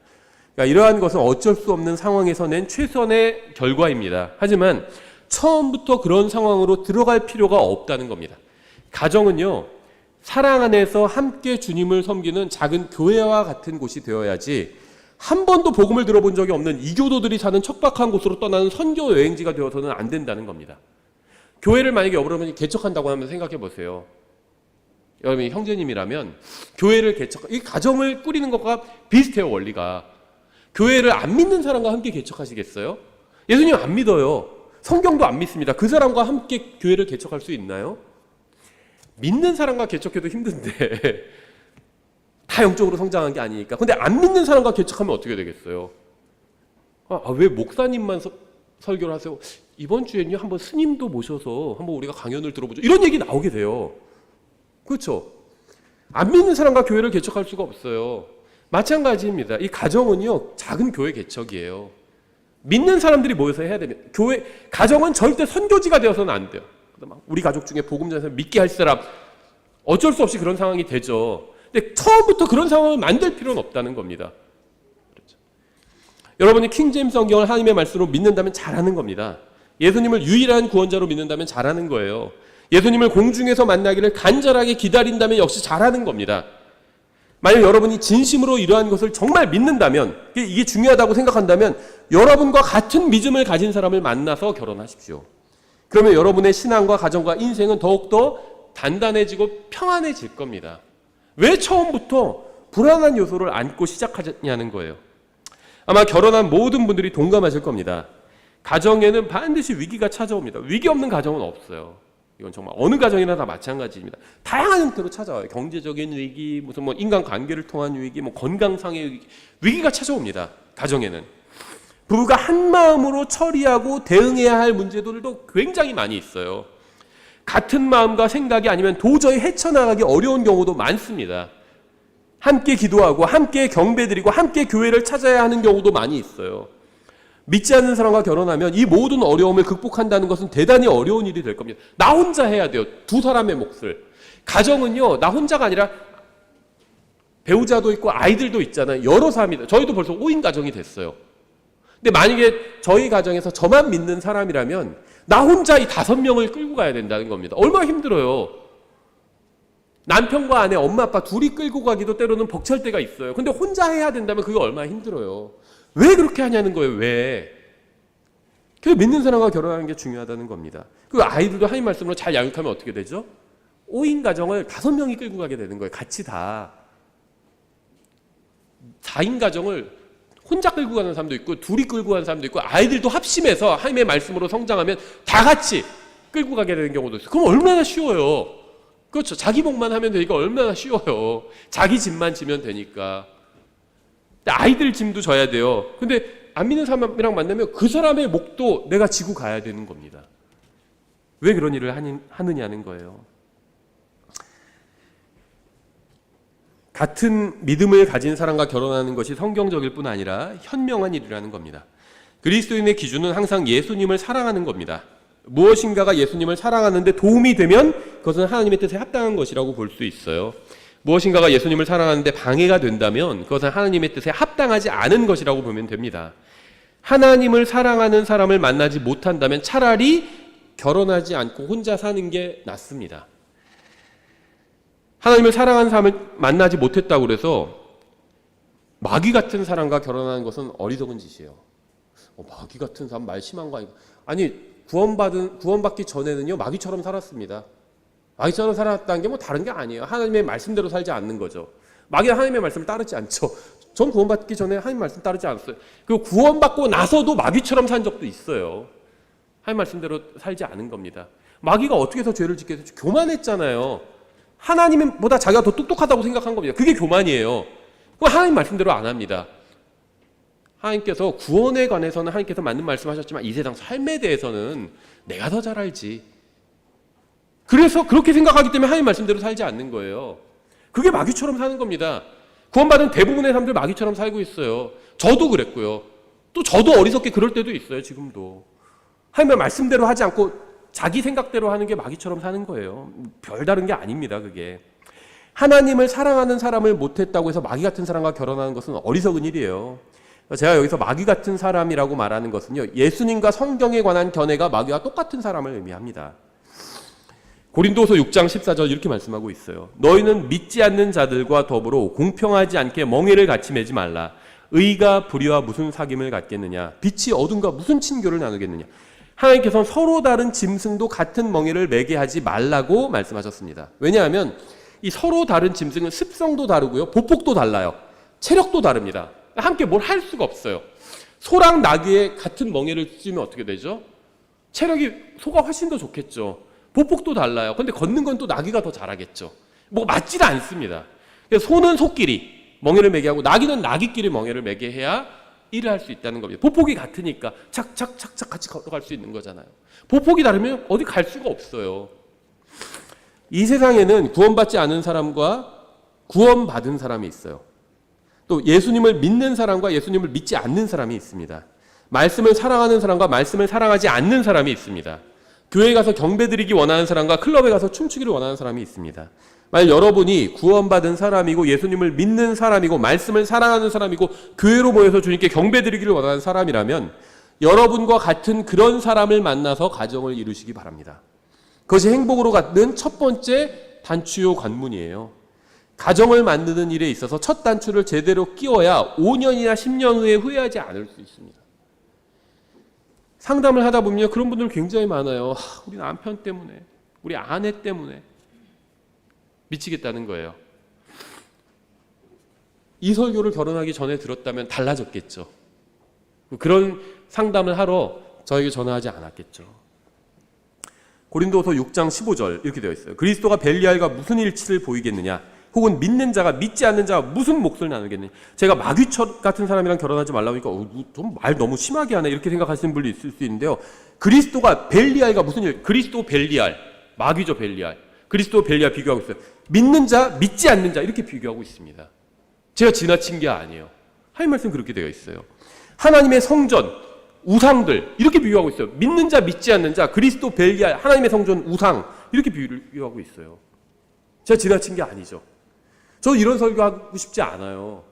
그러니까 이러한 것은 어쩔 수 없는 상황에서 낸 최선의 결과입니다. 하지만 처음부터 그런 상황으로 들어갈 필요가 없다는 겁니다. 가정은요, 사랑 안에서 함께 주님을 섬기는 작은 교회와 같은 곳이 되어야지 한 번도 복음을 들어본 적이 없는 이교도들이 사는 척박한 곳으로 떠나는 선교 여행지가 되어서는 안 된다는 겁니다. 교회를 만약에 여러분이 개척한다고 하면 생각해 보세요. 여러분이 형제님이라면 교회를 이 가정을 꾸리는 것과 비슷해요, 원리가. 교회를 안 믿는 사람과 함께 개척하시겠어요? 예수님 안 믿어요. 성경도 안 믿습니다. 그 사람과 함께 교회를 개척할 수 있나요? 믿는 사람과 개척해도 힘든데 다 영적으로 성장한 게 아니니까. 근데 안 믿는 사람과 개척하면 어떻게 되겠어요? 왜 목사님만 설교를 하세요? 이번 주에는요 한번 스님도 모셔서 한번 우리가 강연을 들어보죠. 이런 얘기 나오게 돼요. 그렇죠? 안 믿는 사람과 교회를 개척할 수가 없어요. 마찬가지입니다. 이 가정은요 작은 교회 개척이에요. 믿는 사람들이 모여서 해야 됩니다. 가정은 절대 선교지가 되어서는 안 돼요. 우리 가족 중에 복음 전해서 믿게 할 사람 어쩔 수 없이 그런 상황이 되죠. 근데 처음부터 그런 상황을 만들 필요는 없다는 겁니다. 그렇죠. 여러분이 킹제임스 성경을 하나님의 말씀으로 믿는다면 잘하는 겁니다. 예수님을 유일한 구원자로 믿는다면 잘하는 거예요. 예수님을 공중에서 만나기를 간절하게 기다린다면 역시 잘하는 겁니다. 만약 여러분이 진심으로 이러한 것을 정말 믿는다면, 이게 중요하다고 생각한다면 여러분과 같은 믿음을 가진 사람을 만나서 결혼하십시오. 그러면 여러분의 신앙과 가정과 인생은 더욱더 단단해지고 평안해질 겁니다. 왜 처음부터 불안한 요소를 안고 시작하냐는 거예요. 아마 결혼한 모든 분들이 동감하실 겁니다. 가정에는 반드시 위기가 찾아옵니다. 위기 없는 가정은 없어요. 이건 정말 어느 가정이나 다 마찬가지입니다. 다양한 형태로 찾아와요. 경제적인 위기, 무슨 인간 관계를 통한 위기, 건강상의 위기가 찾아옵니다. 가정에는. 부부가 한 마음으로 처리하고 대응해야 할 문제들도 굉장히 많이 있어요. 같은 마음과 생각이 아니면 도저히 헤쳐나가기 어려운 경우도 많습니다. 함께 기도하고 함께 경배드리고 함께 교회를 찾아야 하는 경우도 많이 있어요. 믿지 않는 사람과 결혼하면 이 모든 어려움을 극복한다는 것은 대단히 어려운 일이 될 겁니다. 나 혼자 해야 돼요. 두 사람의 몫을. 가정은요, 나 혼자가 아니라 배우자도 있고 아이들도 있잖아요. 여러 사람이. 저희도 벌써 5인 가정이 됐어요. 근데 만약에 저희 가정에서 저만 믿는 사람이라면 나 혼자 이 5명을 끌고 가야 된다는 겁니다. 얼마나 힘들어요. 남편과 아내, 엄마, 아빠 둘이 끌고 가기도 때로는 벅찰 때가 있어요. 근데 혼자 해야 된다면 그게 얼마나 힘들어요. 왜 그렇게 하냐는 거예요. 왜? 그래서 믿는 사람과 결혼하는 게 중요하다는 겁니다. 그 아이들도 하나님 말씀으로 잘 양육하면 어떻게 되죠? 5인 가정을 5명이 끌고 가게 되는 거예요. 같이 다. 4인 가정을 혼자 끌고 가는 사람도 있고 둘이 끌고 가는 사람도 있고 아이들도 합심해서 하나님의 말씀으로 성장하면 다 같이 끌고 가게 되는 경우도 있어요. 그럼 얼마나 쉬워요. 그렇죠. 자기 복만 하면 되니까 얼마나 쉬워요. 자기 짐만 지면 되니까. 아이들 짐도 져야 돼요. 근데 안 믿는 사람이랑 만나면 그 사람의 몫도 내가 지고 가야 되는 겁니다. 왜 그런 일을 하느냐는 거예요. 같은 믿음을 가진 사람과 결혼하는 것이 성경적일 뿐 아니라 현명한 일이라는 겁니다. 그리스도인의 기준은 항상 예수님을 사랑하는 겁니다. 무엇인가가 예수님을 사랑하는데 도움이 되면 그것은 하나님의 뜻에 합당한 것이라고 볼 수 있어요. 무엇인가가 예수님을 사랑하는데 방해가 된다면 그것은 하나님의 뜻에 합당하지 않은 것이라고 보면 됩니다. 하나님을 사랑하는 사람을 만나지 못한다면 차라리 결혼하지 않고 혼자 사는 게 낫습니다. 하나님을 사랑하는 사람을 만나지 못했다고 그래서 마귀 같은 사람과 결혼하는 것은 어리석은 짓이에요. 마귀 같은 사람 말 심한 거 아니고. 아니 구원받기 전에는요 마귀처럼 살았습니다. 마귀처럼 살았다는 게 다른 게 아니에요. 하나님의 말씀대로 살지 않는 거죠. 마귀는 하나님의 말씀을 따르지 않죠. 전 구원받기 전에 하나님 말씀 따르지 않았어요. 그리고 구원받고 나서도 마귀처럼 산 적도 있어요. 하나님 말씀대로 살지 않은 겁니다. 마귀가 어떻게 해서 죄를 짓게 됐죠? 교만했잖아요. 하나님보다 자기가 더 똑똑하다고 생각한 겁니다. 그게 교만이에요. 그럼 하나님 말씀대로 안 합니다. 하나님께서 구원에 관해서는 하나님께서 맞는 말씀하셨지만 이 세상 삶에 대해서는 내가 더 잘 알지. 그래서 그렇게 생각하기 때문에 하나님 말씀대로 살지 않는 거예요. 그게 마귀처럼 사는 겁니다. 구원받은 대부분의 사람들 마귀처럼 살고 있어요. 저도 그랬고요. 또 저도 어리석게 그럴 때도 있어요. 지금도. 하나님의 말씀대로 하지 않고 자기 생각대로 하는 게 마귀처럼 사는 거예요. 별다른 게 아닙니다. 그게. 하나님을 사랑하는 사람을 못했다고 해서 마귀 같은 사람과 결혼하는 것은 어리석은 일이에요. 제가 여기서 마귀 같은 사람이라고 말하는 것은요, 예수님과 성경에 관한 견해가 마귀와 똑같은 사람을 의미합니다. 고린도서 6장 14절 이렇게 말씀하고 있어요. 너희는 믿지 않는 자들과 더불어 공평하지 않게 멍에를 같이 매지 말라. 의가 불의와 무슨 사귐을 갖겠느냐. 빛이 어둠과 무슨 친교를 나누겠느냐. 하나님께서는 서로 다른 짐승도 같은 멍에를 매게 하지 말라고 말씀하셨습니다. 왜냐하면 이 서로 다른 짐승은 습성도 다르고요, 보폭도 달라요. 체력도 다릅니다. 함께 뭘 할 수가 없어요. 소랑 나귀에 같은 멍에를 씌우면 어떻게 되죠? 체력이 소가 훨씬 더 좋겠죠. 보폭도 달라요. 근데 걷는 건 또 나귀가 더 잘하겠죠. 맞지도 않습니다. 소는 소끼리 멍에를 매게 하고 나귀는 나귀끼리 멍에를 매게 해야 일을 할 수 있다는 겁니다. 보폭이 같으니까 착착착착 같이 걸어갈 수 있는 거잖아요. 보폭이 다르면 어디 갈 수가 없어요. 이 세상에는 구원받지 않은 사람과 구원받은 사람이 있어요. 또 예수님을 믿는 사람과 예수님을 믿지 않는 사람이 있습니다. 말씀을 사랑하는 사람과 말씀을 사랑하지 않는 사람이 있습니다. 교회에 가서 경배드리기 원하는 사람과 클럽에 가서 춤추기를 원하는 사람이 있습니다. 만약 여러분이 구원받은 사람이고 예수님을 믿는 사람이고 말씀을 사랑하는 사람이고 교회로 모여서 주님께 경배드리기를 원하는 사람이라면 여러분과 같은 그런 사람을 만나서 가정을 이루시기 바랍니다. 그것이 행복으로 갖는 첫 번째 단추요 관문이에요. 가정을 만드는 일에 있어서 첫 단추를 제대로 끼워야 5년이나 10년 후에 후회하지 않을 수 있습니다. 상담을 하다 보면 그런 분들 굉장히 많아요. 우리 남편 때문에, 우리 아내 때문에 미치겠다는 거예요. 이 설교를 결혼하기 전에 들었다면 달라졌겠죠. 그런 상담을 하러 저에게 전화하지 않았겠죠. 고린도서 6장 15절 이렇게 되어 있어요. 그리스도가 벨리알과 무슨 일치를 보이겠느냐? 혹은 믿는 자가 믿지 않는 자가 무슨 몫을 나누겠느냐? 제가 마귀처 같은 사람이랑 결혼하지 말라고 하니까 좀 말 너무 심하게 하네 이렇게 생각하시는 분이 있을 수 있는데요. 그리스도가 벨리알과 무슨 일? 그리스도 벨리알, 마귀죠 벨리알. 그리스도 벨리알 비교하고 있어요. 믿는 자, 믿지 않는 자 이렇게 비교하고 있습니다. 제가 지나친 게 아니에요. 하나님 말씀 그렇게 되어 있어요. 하나님의 성전, 우상들 이렇게 비교하고 있어요. 믿는 자, 믿지 않는 자, 그리스도 벨리알, 하나님의 성전, 우상 이렇게 비교하고 있어요. 제가 지나친 게 아니죠. 저도 이런 설교하고 싶지 않아요.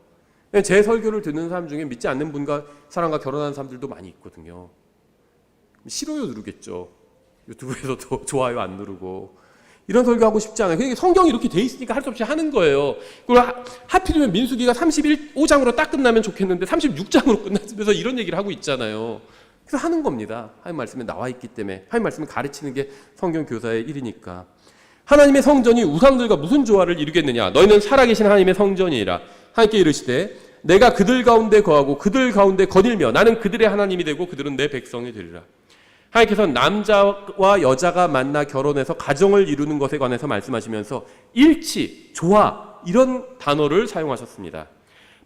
제 설교를 듣는 사람 중에 믿지 않는 분과 사람과 결혼하는 사람들도 많이 있거든요. 싫어요 누르겠죠. 유튜브에서도 좋아요 안 누르고. 이런 설교하고 싶지 않아요. 그러니까 성경이 이렇게 돼 있으니까 할 수 없이 하는 거예요. 그리고 하필이면 민수기가 35장으로 딱 끝나면 좋겠는데 36장으로 끝나면서 이런 얘기를 하고 있잖아요. 그래서 하는 겁니다. 하나님 말씀에 나와 있기 때문에. 하나님 말씀을 가르치는 게 성경 교사의 일이니까. 하나님의 성전이 우상들과 무슨 조화를 이루겠느냐? 너희는 살아계신 하나님의 성전이라. 하나님께 이르시되 내가 그들 가운데 거하고 그들 가운데 거닐며 나는 그들의 하나님이 되고 그들은 내 백성이 되리라. 하나님께서는 남자와 여자가 만나 결혼해서 가정을 이루는 것에 관해서 말씀하시면서 일치, 조화 이런 단어를 사용하셨습니다.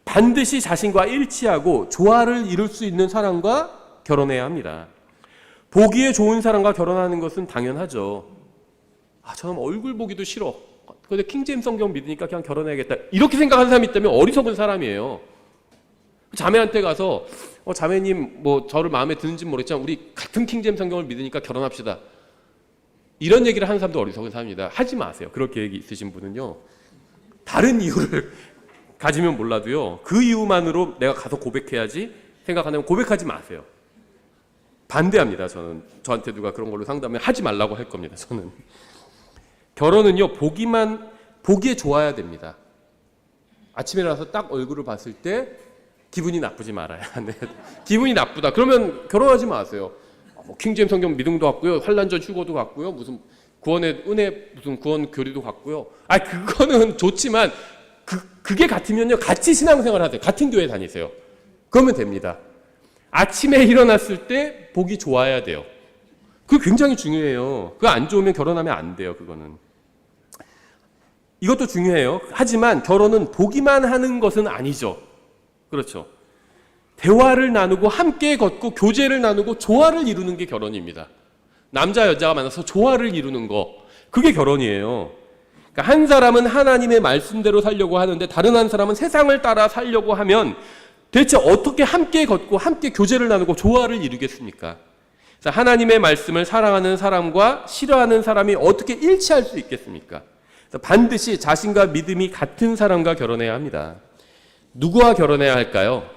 반드시 자신과 일치하고 조화를 이룰 수 있는 사람과 결혼해야 합니다. 보기에 좋은 사람과 결혼하는 것은 당연하죠. 저는 얼굴 보기도 싫어. 근데 킹제임스 성경 믿으니까 그냥 결혼해야겠다. 이렇게 생각하는 사람이 있다면 어리석은 사람이에요. 자매한테 가서 자매님 뭐 저를 마음에 드는지 모르겠지만 우리 같은 킹제임스 성경을 믿으니까 결혼합시다. 이런 얘기를 하는 사람도 어리석은 사람입니다. 하지 마세요. 그럴 계획이 있으신 분은요. 다른 이유를 가지면 몰라도요. 그 이유만으로 내가 가서 고백해야지 생각하면 고백하지 마세요. 반대합니다. 저는 저한테 누가 그런 걸로 상담을 하지 말라고 할 겁니다. 저는 결혼은요 보기에 좋아야 됩니다. 아침에 일어나서 딱 얼굴을 봤을 때 기분이 나쁘지 말아야 네. 기분이 나쁘다. 그러면 결혼하지 마세요. 킹제임스 성경 믿음도 같고요. 환난전 휴거도 같고요. 무슨 구원의 은혜 무슨 구원 교리도 같고요. 그거는 좋지만 그게 같으면요. 같이 신앙생활 하세요. 같은 교회 다니세요. 그러면 됩니다. 아침에 일어났을 때 보기 좋아야 돼요. 그거 굉장히 중요해요. 그거 안 좋으면 결혼하면 안 돼요. 그거는. 이것도 중요해요. 하지만 결혼은 보기만 하는 것은 아니죠. 그렇죠. 대화를 나누고 함께 걷고 교제를 나누고 조화를 이루는 게 결혼입니다. 남자 여자가 만나서 조화를 이루는 거 그게 결혼이에요. 그러니까 한 사람은 하나님의 말씀대로 살려고 하는데 다른 한 사람은 세상을 따라 살려고 하면 대체 어떻게 함께 걷고 함께 교제를 나누고 조화를 이루겠습니까? 하나님의 말씀을 사랑하는 사람과 싫어하는 사람이 어떻게 일치할 수 있겠습니까? 반드시 자신과 믿음이 같은 사람과 결혼해야 합니다. 누구와 결혼해야 할까요?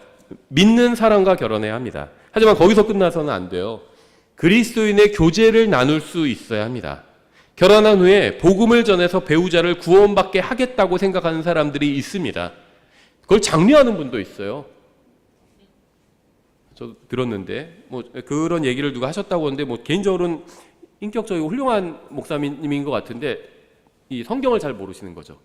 믿는 사람과 결혼해야 합니다. 하지만 거기서 끝나서는 안 돼요. 그리스도인의 교제를 나눌 수 있어야 합니다. 결혼한 후에 복음을 전해서 배우자를 구원받게 하겠다고 생각하는 사람들이 있습니다. 그걸 장려하는 분도 있어요. 저도 들었는데 그런 얘기를 누가 하셨다고 하는데 개인적으로는 인격적이고 훌륭한 목사님인 것 같은데 이 성경을 잘 모르시는 거죠.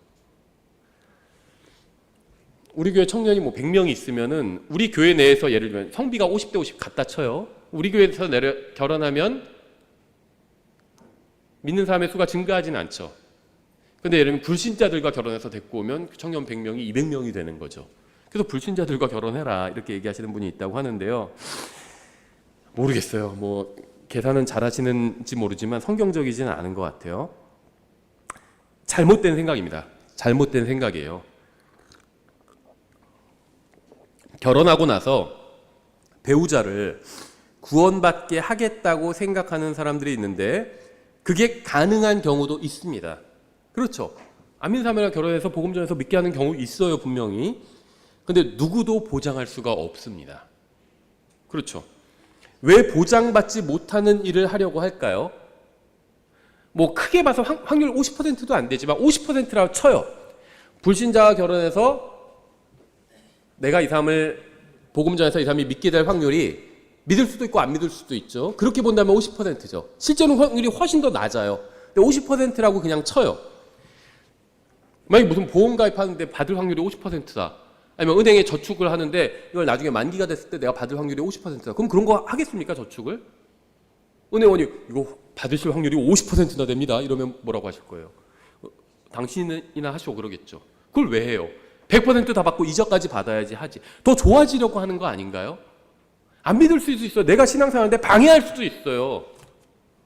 우리 교회 청년이 100명이 있으면은 우리 교회 내에서 예를 들면 성비가 50대 50 갖다 쳐요. 우리 교회에서 결혼하면 믿는 사람의 수가 증가하지는 않죠. 근데 예를 들면 불신자들과 결혼해서 데리고 오면 청년 100명이 200명이 되는 거죠. 그래서 불신자들과 결혼해라 이렇게 얘기하시는 분이 있다고 하는데요. 모르겠어요. 뭐 계산은 잘하시는지 모르지만 성경적이지는 않은 것 같아요. 잘못된 생각입니다. 잘못된 생각이에요. 결혼하고 나서 배우자를 구원받게 하겠다고 생각하는 사람들이 있는데 그게 가능한 경우도 있습니다. 그렇죠. 안 믿는 사람이랑 결혼해서 복음 전해서 믿게 하는 경우 있어요, 분명히. 근데 누구도 보장할 수가 없습니다. 그렇죠. 왜 보장받지 못하는 일을 하려고 할까요? 뭐 크게 봐서 확률 50%도 안 되지만 50%라고 쳐요. 불신자와 결혼해서 내가 이 사람을 복음 전해서 이 사람이 믿게 될 확률이 믿을 수도 있고 안 믿을 수도 있죠. 그렇게 본다면 50%죠. 실제로는 확률이 훨씬 더 낮아요. 근데 50%라고 그냥 쳐요. 만약에 무슨 보험 가입하는데 받을 확률이 50%다. 아니면 은행에 저축을 하는데 이걸 나중에 만기가 됐을 때 내가 받을 확률이 50%다. 그럼 그런 거 하겠습니까, 저축을? 은행원이 이거 받으실 확률이 50%나 됩니다. 이러면 뭐라고 하실 거예요? 당신이나 하시고 그러겠죠. 그걸 왜 해요? 100% 다 받고 이자까지 받아야지 하지. 더 좋아지려고 하는 거 아닌가요? 안 믿을 수도 있어요. 내가 신앙생활하는데 방해할 수도 있어요.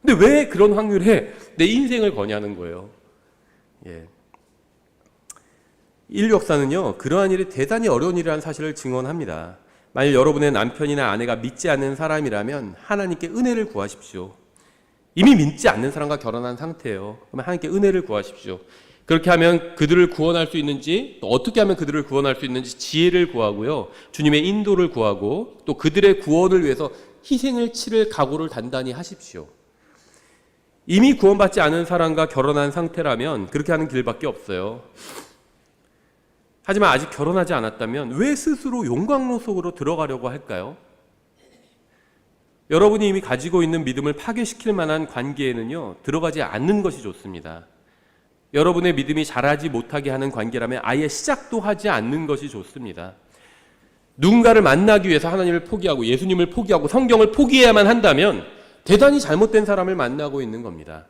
근데 왜 그런 확률에 내 인생을 거냐는 거예요. 예. 인류 역사는요, 그러한 일이 대단히 어려운 일이라는 사실을 증언합니다. 만일 여러분의 남편이나 아내가 믿지 않는 사람이라면 하나님께 은혜를 구하십시오. 이미 믿지 않는 사람과 결혼한 상태예요. 그러면 하나님께 은혜를 구하십시오. 그렇게 하면 그들을 구원할 수 있는지, 또 어떻게 하면 그들을 구원할 수 있는지 지혜를 구하고요, 주님의 인도를 구하고 또 그들의 구원을 위해서 희생을 치를 각오를 단단히 하십시오. 이미 구원받지 않은 사람과 결혼한 상태라면 그렇게 하는 길밖에 없어요. 하지만 아직 결혼하지 않았다면 왜 스스로 용광로 속으로 들어가려고 할까요? 여러분이 이미 가지고 있는 믿음을 파괴시킬 만한 관계에는요, 들어가지 않는 것이 좋습니다. 여러분의 믿음이 자라지 못하게 하는 관계라면 아예 시작도 하지 않는 것이 좋습니다. 누군가를 만나기 위해서 하나님을 포기하고 예수님을 포기하고 성경을 포기해야만 한다면 대단히 잘못된 사람을 만나고 있는 겁니다.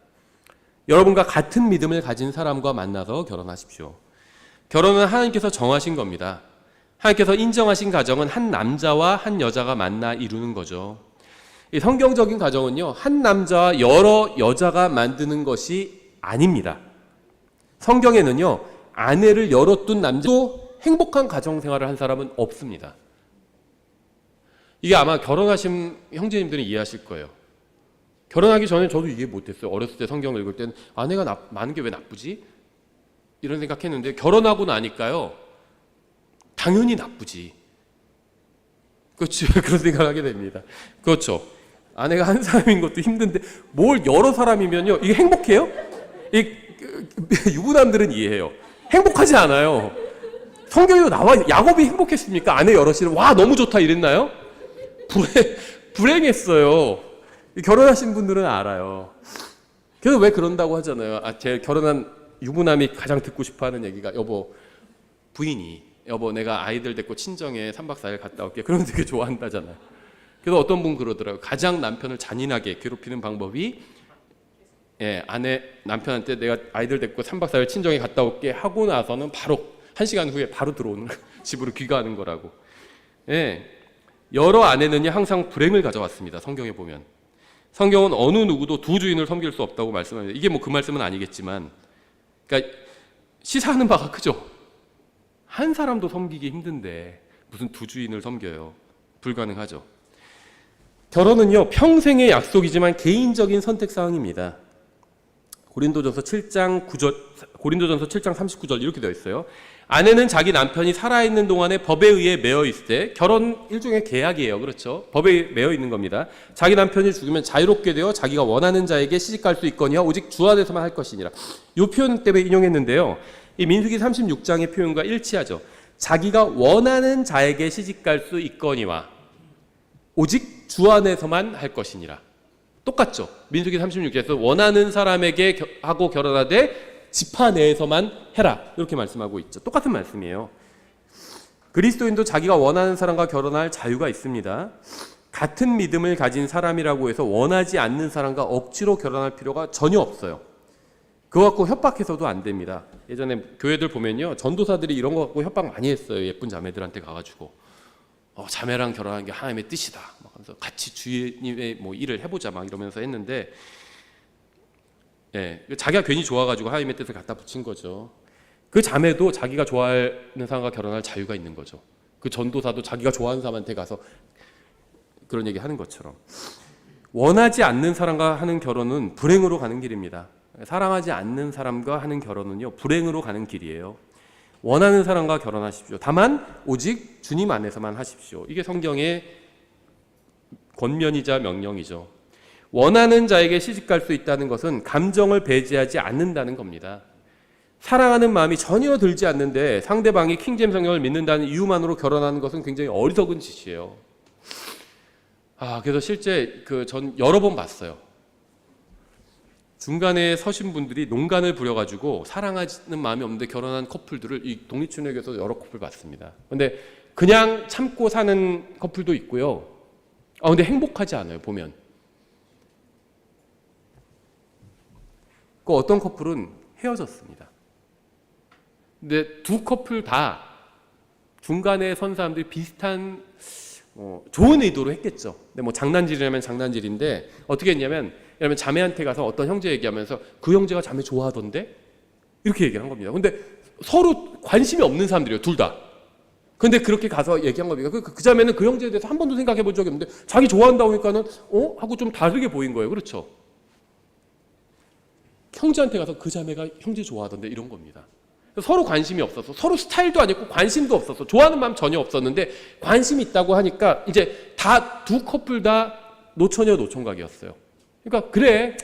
여러분과 같은 믿음을 가진 사람과 만나서 결혼하십시오. 결혼은 하나님께서 정하신 겁니다. 하나님께서 인정하신 가정은 한 남자와 한 여자가 만나 이루는 거죠. 이 성경적인 가정은요, 한 남자와 여러 여자가 만드는 것이 아닙니다. 성경에는요, 아내를 여러 둔 남자도 행복한 가정 생활을 한 사람은 없습니다. 이게 아마 결혼하신 형제님들은 이해하실 거예요. 결혼하기 전에 저도 이해 못했어요. 어렸을 때 성경을 읽을 때는 아내가 많은 게 왜 나쁘지? 이런 생각했는데 결혼하고 나니까요, 당연히 나쁘지. 그렇죠. 그런 생각을 하게 됩니다. 그렇죠. 아내가 한 사람인 것도 힘든데 뭘 여러 사람이면요, 이게 행복해요? 유부남들은 이해해요. 행복하지 않아요. 성경에도 나와. 야곱이 행복했습니까? 아내 여럿이는 와 너무 좋다 이랬나요? 불행했어요. 결혼하신 분들은 알아요. 그래서 왜 그런다고 하잖아요. 제 결혼한 유부남이 가장 듣고 싶어하는 얘기가, 여보, 부인이 여보 내가 아이들 데리고 친정에 3박 4일 갔다 올게. 그러면 되게 좋아한다잖아요. 그래서 어떤 분 그러더라고요. 가장 남편을 잔인하게 괴롭히는 방법이, 남편한테 내가 아이들 데리고 3박 4일 친정에 갔다 올게 하고 나서는 바로 1시간 후에 바로 들어오는 집으로 귀가하는 거라고. 여러 아내는요 항상 불행을 가져왔습니다. 성경에 보면 성경은 어느 누구도 두 주인을 섬길 수 없다고 말씀합니다. 이게 뭐 그 말씀은 아니겠지만, 그러니까 시사하는 바가 크죠. 한 사람도 섬기기 힘든데 무슨 두 주인을 섬겨요. 불가능하죠. 결혼은요 평생의 약속이지만 개인적인 선택 사항입니다. 고린도전서 7장 39절 이렇게 되어 있어요. 아내는 자기 남편이 살아있는 동안에 법에 의해 매여 있을 때, 결혼 일종의 계약이에요. 그렇죠? 법에 매여 있는 겁니다. 자기 남편이 죽으면 자유롭게 되어 자기가 원하는 자에게 시집갈 수 있거니와 오직 주 안에서만 할 것이니라. 이 표현 때문에 인용했는데요, 이 민수기 36장의 표현과 일치하죠. 자기가 원하는 자에게 시집갈 수 있거니와 오직 주 안에서만 할 것이니라. 똑같죠. 민수기 36장에서 원하는 사람에게 하고 결혼하되 지파 내에서만 해라, 이렇게 말씀하고 있죠. 똑같은 말씀이에요. 그리스도인도 자기가 원하는 사람과 결혼할 자유가 있습니다. 같은 믿음을 가진 사람이라고 해서 원하지 않는 사람과 억지로 결혼할 필요가 전혀 없어요. 그거 갖고 협박해서도 안 됩니다. 예전에 교회들 보면요, 전도사들이 이런 거 갖고 협박 많이 했어요. 예쁜 자매들한테 가가지고 자매랑 결혼하는 게 하나님의 뜻이다. 막 하면서 같이 주님의 뭐 일을 해보자 막 이러면서 했는데, 예, 자기가 괜히 좋아가지고 하나님의 뜻을 갖다 붙인 거죠. 그 자매도 자기가 좋아하는 사람과 결혼할 자유가 있는 거죠. 그 전도사도 자기가 좋아하는 사람한테 가서 그런 얘기 하는 것처럼, 원하지 않는 사람과 하는 결혼은 불행으로 가는 길입니다. 사랑하지 않는 사람과 하는 결혼은요, 불행으로 가는 길이에요. 원하는 사람과 결혼하십시오. 다만 오직 주님 안에서만 하십시오. 이게 성경의 권면이자 명령이죠. 원하는 자에게 시집갈 수 있다는 것은 감정을 배제하지 않는다는 겁니다. 사랑하는 마음이 전혀 들지 않는데 상대방이 킹제임스 성경을 믿는다는 이유만으로 결혼하는 것은 굉장히 어리석은 짓이에요. 그래서 실제 전 여러 번 봤어요. 중간에 서신 분들이 농간을 부려가지고 사랑하는 마음이 없는데 결혼한 커플들을 이 독립춘회교에서 여러 커플 봤습니다. 근데 그냥 참고 사는 커플도 있고요. 근데 행복하지 않아요, 보면. 어떤 커플은 헤어졌습니다. 근데 두 커플 다 중간에 선 사람들이 비슷한 좋은 의도로 했겠죠. 근데 뭐 장난질이라면 장난질인데 어떻게 했냐면, 여러분 자매한테 가서 어떤 형제 얘기하면서 그 형제가 자매 좋아하던데? 이렇게 얘기를 한 겁니다. 근데 서로 관심이 없는 사람들이에요, 둘 다. 근데 그렇게 가서 얘기한 겁니다. 그 자매는 그 형제에 대해서 한 번도 생각해 본 적이 없는데 자기 좋아한다고 하니까는 하고 좀 다르게 보인 거예요. 그렇죠? 형제한테 가서 그 자매가 형제 좋아하던데 이런 겁니다. 서로 관심이 없어서, 서로 스타일도 아니고 관심도 없어서, 좋아하는 마음 전혀 없었는데 관심이 있다고 하니까 이제 다 두 커플 다 노처녀 노총각이었어요. 그러니까 그래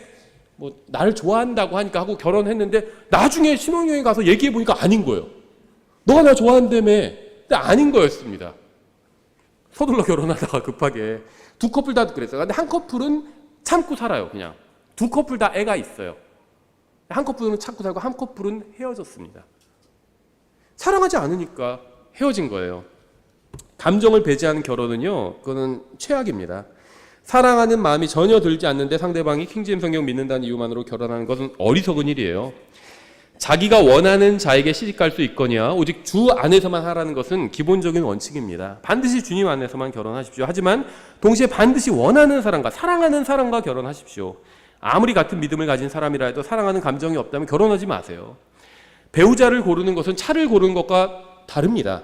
뭐 나를 좋아한다고 하니까 하고 결혼했는데 나중에 신혼여행 가서 얘기해 보니까 아닌 거예요. 너가 나 좋아한다며. 근데 아닌 거였습니다. 서둘러 결혼하다가 급하게 두 커플 다 그랬어요. 근데 한 커플은 참고 살아요. 그냥 두 커플 다 애가 있어요. 한 커플은 참고 살고 한 커플은 헤어졌습니다. 사랑하지 않으니까 헤어진 거예요. 감정을 배제하는 결혼은요, 그거는 최악입니다. 사랑하는 마음이 전혀 들지 않는데 상대방이 킹제임스 성경 믿는다는 이유만으로 결혼하는 것은 어리석은 일이에요. 자기가 원하는 자에게 시집갈 수 있거냐 오직 주 안에서만 하라는 것은 기본적인 원칙입니다. 반드시 주님 안에서만 결혼하십시오. 하지만 동시에 반드시 원하는 사람과 사랑하는 사람과 결혼하십시오. 아무리 같은 믿음을 가진 사람이라 해도 사랑하는 감정이 없다면 결혼하지 마세요. 배우자를 고르는 것은 차를 고르는 것과 다릅니다.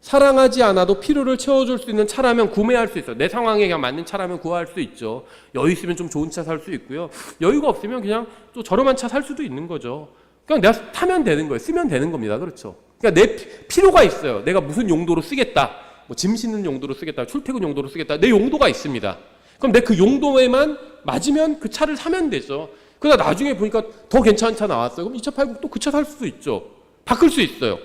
사랑하지 않아도 필요를 채워줄 수 있는 차라면 구매할 수 있어요. 내 상황에 그냥 맞는 차라면 구할 수 있죠. 여유 있으면 좀 좋은 차 살 수 있고요. 여유가 없으면 그냥 또 저렴한 차 살 수도 있는 거죠. 그냥 내가 타면 되는 거예요. 쓰면 되는 겁니다. 그렇죠? 그러니까 내 필요가 있어요. 내가 무슨 용도로 쓰겠다. 뭐 짐 싣는 용도로 쓰겠다. 출퇴근 용도로 쓰겠다. 내 용도가 있습니다. 그럼 내 그 용도에만 맞으면 그 차를 사면 되죠. 그러다 나중에 보니까 더 괜찮은 차 나왔어요. 그럼 이 차 팔고 또 그 차 살 수도 있죠. 바꿀 수 있어요.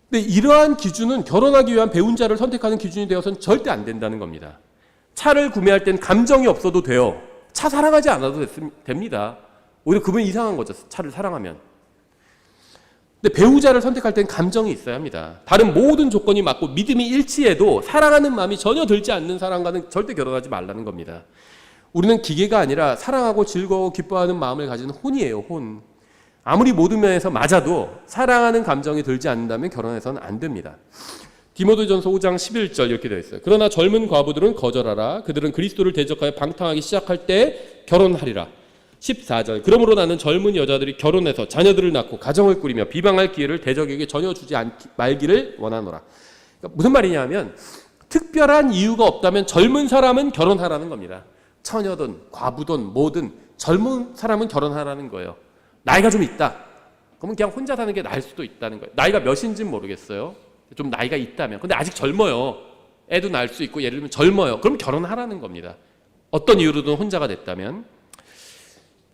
근데 이러한 기준은 결혼하기 위한 배운자를 선택하는 기준이 되어서는 절대 안 된다는 겁니다. 차를 구매할 땐 감정이 없어도 돼요. 차 사랑하지 않아도 됩니다. 오히려 그분이 이상한 거죠. 차를 사랑하면. 근데 배우자를 선택할 땐 감정이 있어야 합니다. 다른 모든 조건이 맞고 믿음이 일치해도 사랑하는 마음이 전혀 들지 않는 사람과는 절대 결혼하지 말라는 겁니다. 우리는 기계가 아니라 사랑하고 즐거워 기뻐하는 마음을 가진 혼이에요. 혼. 아무리 모든 면에서 맞아도 사랑하는 감정이 들지 않는다면 결혼해서는 안 됩니다. 디모데전서 5장 11절 이렇게 되어 있어요. 그러나 젊은 과부들은 거절하라. 그들은 그리스도를 대적하여 방탕하기 시작할 때 결혼하리라. 14절. 그러므로 나는 젊은 여자들이 결혼해서 자녀들을 낳고 가정을 꾸리며 비방할 기회를 대적에게 전혀 주지 말기를 원하노라. 그러니까 무슨 말이냐 하면 특별한 이유가 없다면 젊은 사람은 결혼하라는 겁니다. 처녀든 과부든 뭐든 젊은 사람은 결혼하라는 거예요. 나이가 좀 있다. 그러면 그냥 혼자 사는 게 나을 수도 있다는 거예요. 나이가 몇인지는 모르겠어요. 좀 나이가 있다면. 근데 아직 젊어요. 애도 낳을 수 있고 예를 들면 젊어요. 그럼 결혼하라는 겁니다. 어떤 이유로든 혼자가 됐다면.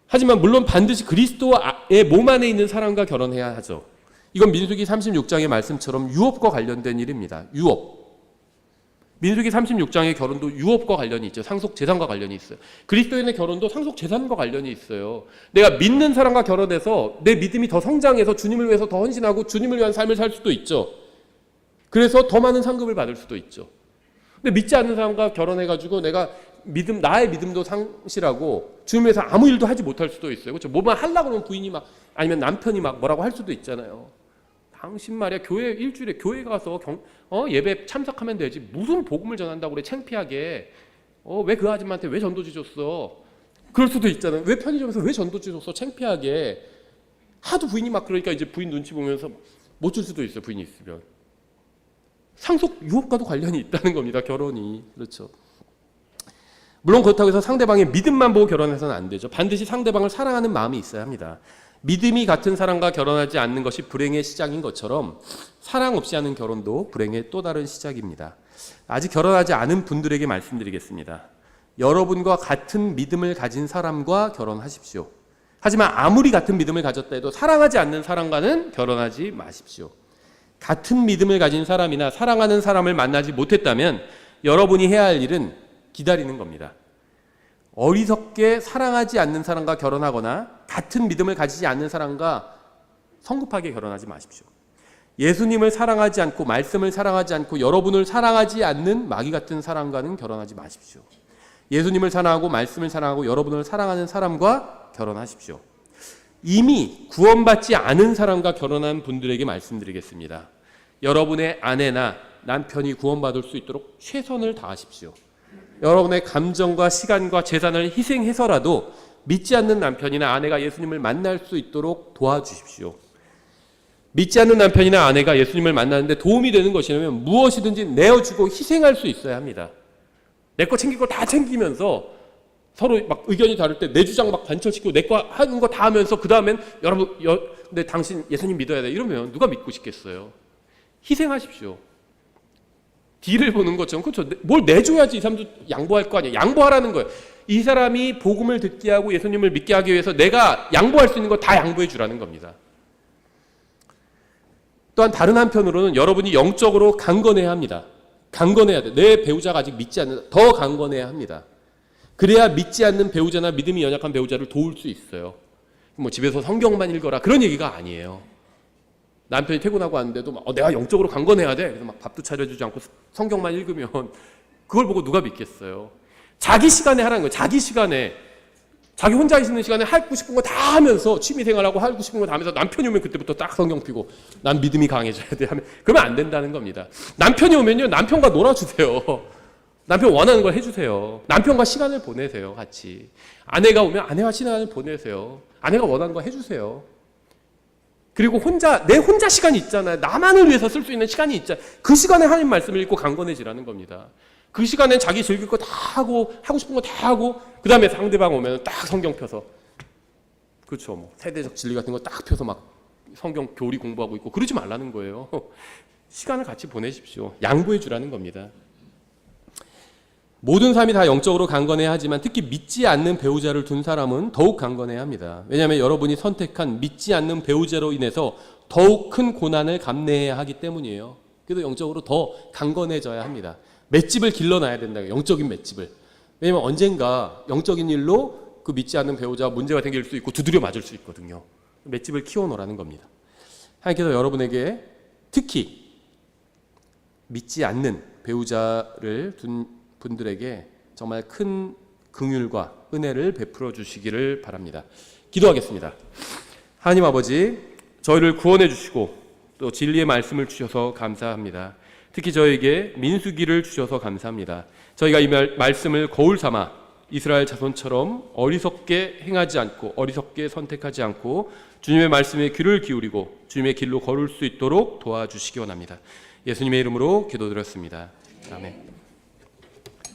하지만 물론 반드시 그리스도의 몸 안에 있는 사람과 결혼해야 하죠. 이건 민수기 36장의 말씀처럼 유업과 관련된 일입니다. 유업. 민수기 36장의 결혼도 유업과 관련이 있죠. 상속재산과 관련이 있어요. 그리스도인의 결혼도 상속재산과 관련이 있어요. 내가 믿는 사람과 결혼해서 내 믿음이 더 성장해서 주님을 위해서 더 헌신하고 주님을 위한 삶을 살 수도 있죠. 그래서 더 많은 상급을 받을 수도 있죠. 근데 믿지 않는 사람과 결혼해가지고 내가 나의 믿음도 상실하고 주님 위해서 아무 일도 하지 못할 수도 있어요. 그렇죠? 뭐만 하려고 하면 부인이 막 아니면 남편이 막 뭐라고 할 수도 있잖아요. 당신 말이야 교회 일주일에 교회 가서 예배 참석하면 되지 무슨 복음을 전한다고 그래 창피하게 왜 그 아줌마한테 왜 전도지 줬어? 그럴 수도 있잖아요. 왜 편의점에서 왜 전도지 줬어? 창피하게 하도 부인이 막 그러니까 이제 부인 눈치 보면서 못 줄 수도 있어요. 부인이 있으면 상속 유업과도 관련이 있다는 겁니다. 결혼이 그렇죠. 물론 그렇다고 해서 상대방의 믿음만 보고 결혼해서는 안 되죠. 반드시 상대방을 사랑하는 마음이 있어야 합니다. 믿음이 같은 사람과 결혼하지 않는 것이 불행의 시작인 것처럼 사랑 없이 하는 결혼도 불행의 또 다른 시작입니다. 아직 결혼하지 않은 분들에게 말씀드리겠습니다. 여러분과 같은 믿음을 가진 사람과 결혼하십시오. 하지만 아무리 같은 믿음을 가졌다 해도 사랑하지 않는 사람과는 결혼하지 마십시오. 같은 믿음을 가진 사람이나 사랑하는 사람을 만나지 못했다면 여러분이 해야 할 일은 기다리는 겁니다. 어리석게 사랑하지 않는 사람과 결혼하거나 같은 믿음을 가지지 않는 사람과 성급하게 결혼하지 마십시오. 예수님을 사랑하지 않고 말씀을 사랑하지 않고 여러분을 사랑하지 않는 마귀 같은 사람과는 결혼하지 마십시오. 예수님을 사랑하고 말씀을 사랑하고 여러분을 사랑하는 사람과 결혼하십시오. 이미 구원받지 않은 사람과 결혼한 분들에게 말씀드리겠습니다. 여러분의 아내나 남편이 구원받을 수 있도록 최선을 다하십시오. 여러분의 감정과 시간과 재산을 희생해서라도 믿지 않는 남편이나 아내가 예수님을 만날 수 있도록 도와주십시오. 믿지 않는 남편이나 아내가 예수님을 만나는데 도움이 되는 것이라면 무엇이든지 내어주고 희생할 수 있어야 합니다. 내 거 챙길 거 다 챙기면서 서로 막 의견이 다를 때 내 주장 막 관철시키고 내 거 하는 거 다 하면서 그 다음엔 여러분 근데 당신 예수님 믿어야 돼 이러면 누가 믿고 싶겠어요. 희생하십시오. 딜을 보는 것처럼 그렇죠. 뭘 내줘야지 이 사람도 양보할 거 아니에요. 양보하라는 거예요. 이 사람이 복음을 듣게 하고 예수님을 믿게 하기 위해서 내가 양보할 수 있는 거 다 양보해 주라는 겁니다. 또한 다른 한편으로는 여러분이 영적으로 강건해야 합니다. 강건해야 돼. 내 배우자가 아직 믿지 않는 더 강건해야 합니다. 그래야 믿지 않는 배우자나 믿음이 연약한 배우자를 도울 수 있어요. 뭐 집에서 성경만 읽어라 그런 얘기가 아니에요. 남편이 퇴근하고 왔는데도 막 내가 영적으로 강건해야 돼. 그래서 막 밥도 차려주지 않고 성경만 읽으면 그걸 보고 누가 믿겠어요. 자기 시간에 하라는 거예요. 자기 시간에 자기 혼자 있는 시간에 하고 싶은 거 다 하면서 취미생활하고 하고 싶은 거 다 하면서 남편이 오면 그때부터 딱 성경 피고 난 믿음이 강해져야 돼 하면 그러면 안 된다는 겁니다. 남편이 오면요 남편과 놀아주세요. 남편 원하는 걸 해주세요. 남편과 시간을 보내세요. 같이. 아내가 오면 아내와 시간을 보내세요. 아내가 원하는 거 해주세요. 그리고 내 혼자 시간이 있잖아요. 나만을 위해서 쓸 수 있는 시간이 있잖아요. 그 시간에 하나님 말씀을 읽고 강건해지라는 겁니다. 그 시간엔 자기 즐길 거 다 하고 하고 싶은 거 다 하고 그 다음에 상대방 오면 딱 성경 펴서 그렇죠. 뭐 세대적 진리 같은 거 딱 펴서 막 성경 교리 공부하고 있고 그러지 말라는 거예요. 시간을 같이 보내십시오. 양보해 주라는 겁니다. 모든 사람이 다 영적으로 강건해야 하지만 특히 믿지 않는 배우자를 둔 사람은 더욱 강건해야 합니다. 왜냐하면 여러분이 선택한 믿지 않는 배우자로 인해서 더욱 큰 고난을 감내해야 하기 때문이에요. 그래도 영적으로 더 강건해져야 합니다. 맷집을 길러놔야 된다. 영적인 맷집을. 왜냐하면 언젠가 영적인 일로 그 믿지 않는 배우자와 문제가 생길 수 있고 두드려 맞을 수 있거든요. 맷집을 키워놓으라는 겁니다. 하나님께서 여러분에게 특히 믿지 않는 배우자를 둔 분들에게 정말 큰 긍휼과 은혜를 베풀어 주시기를 바랍니다. 기도하겠습니다. 하나님 아버지, 저희를 구원해 주시고 또 진리의 말씀을 주셔서 감사합니다. 특히 저에게 민수기를 주셔서 감사합니다. 저희가 이 말씀을 거울 삼아 이스라엘 자손처럼 어리석게 행하지 않고 어리석게 선택하지 않고 주님의 말씀에 귀를 기울이고 주님의 길로 걸을 수 있도록 도와주시기 원합니다. 예수님의 이름으로 기도드렸습니다. 아멘.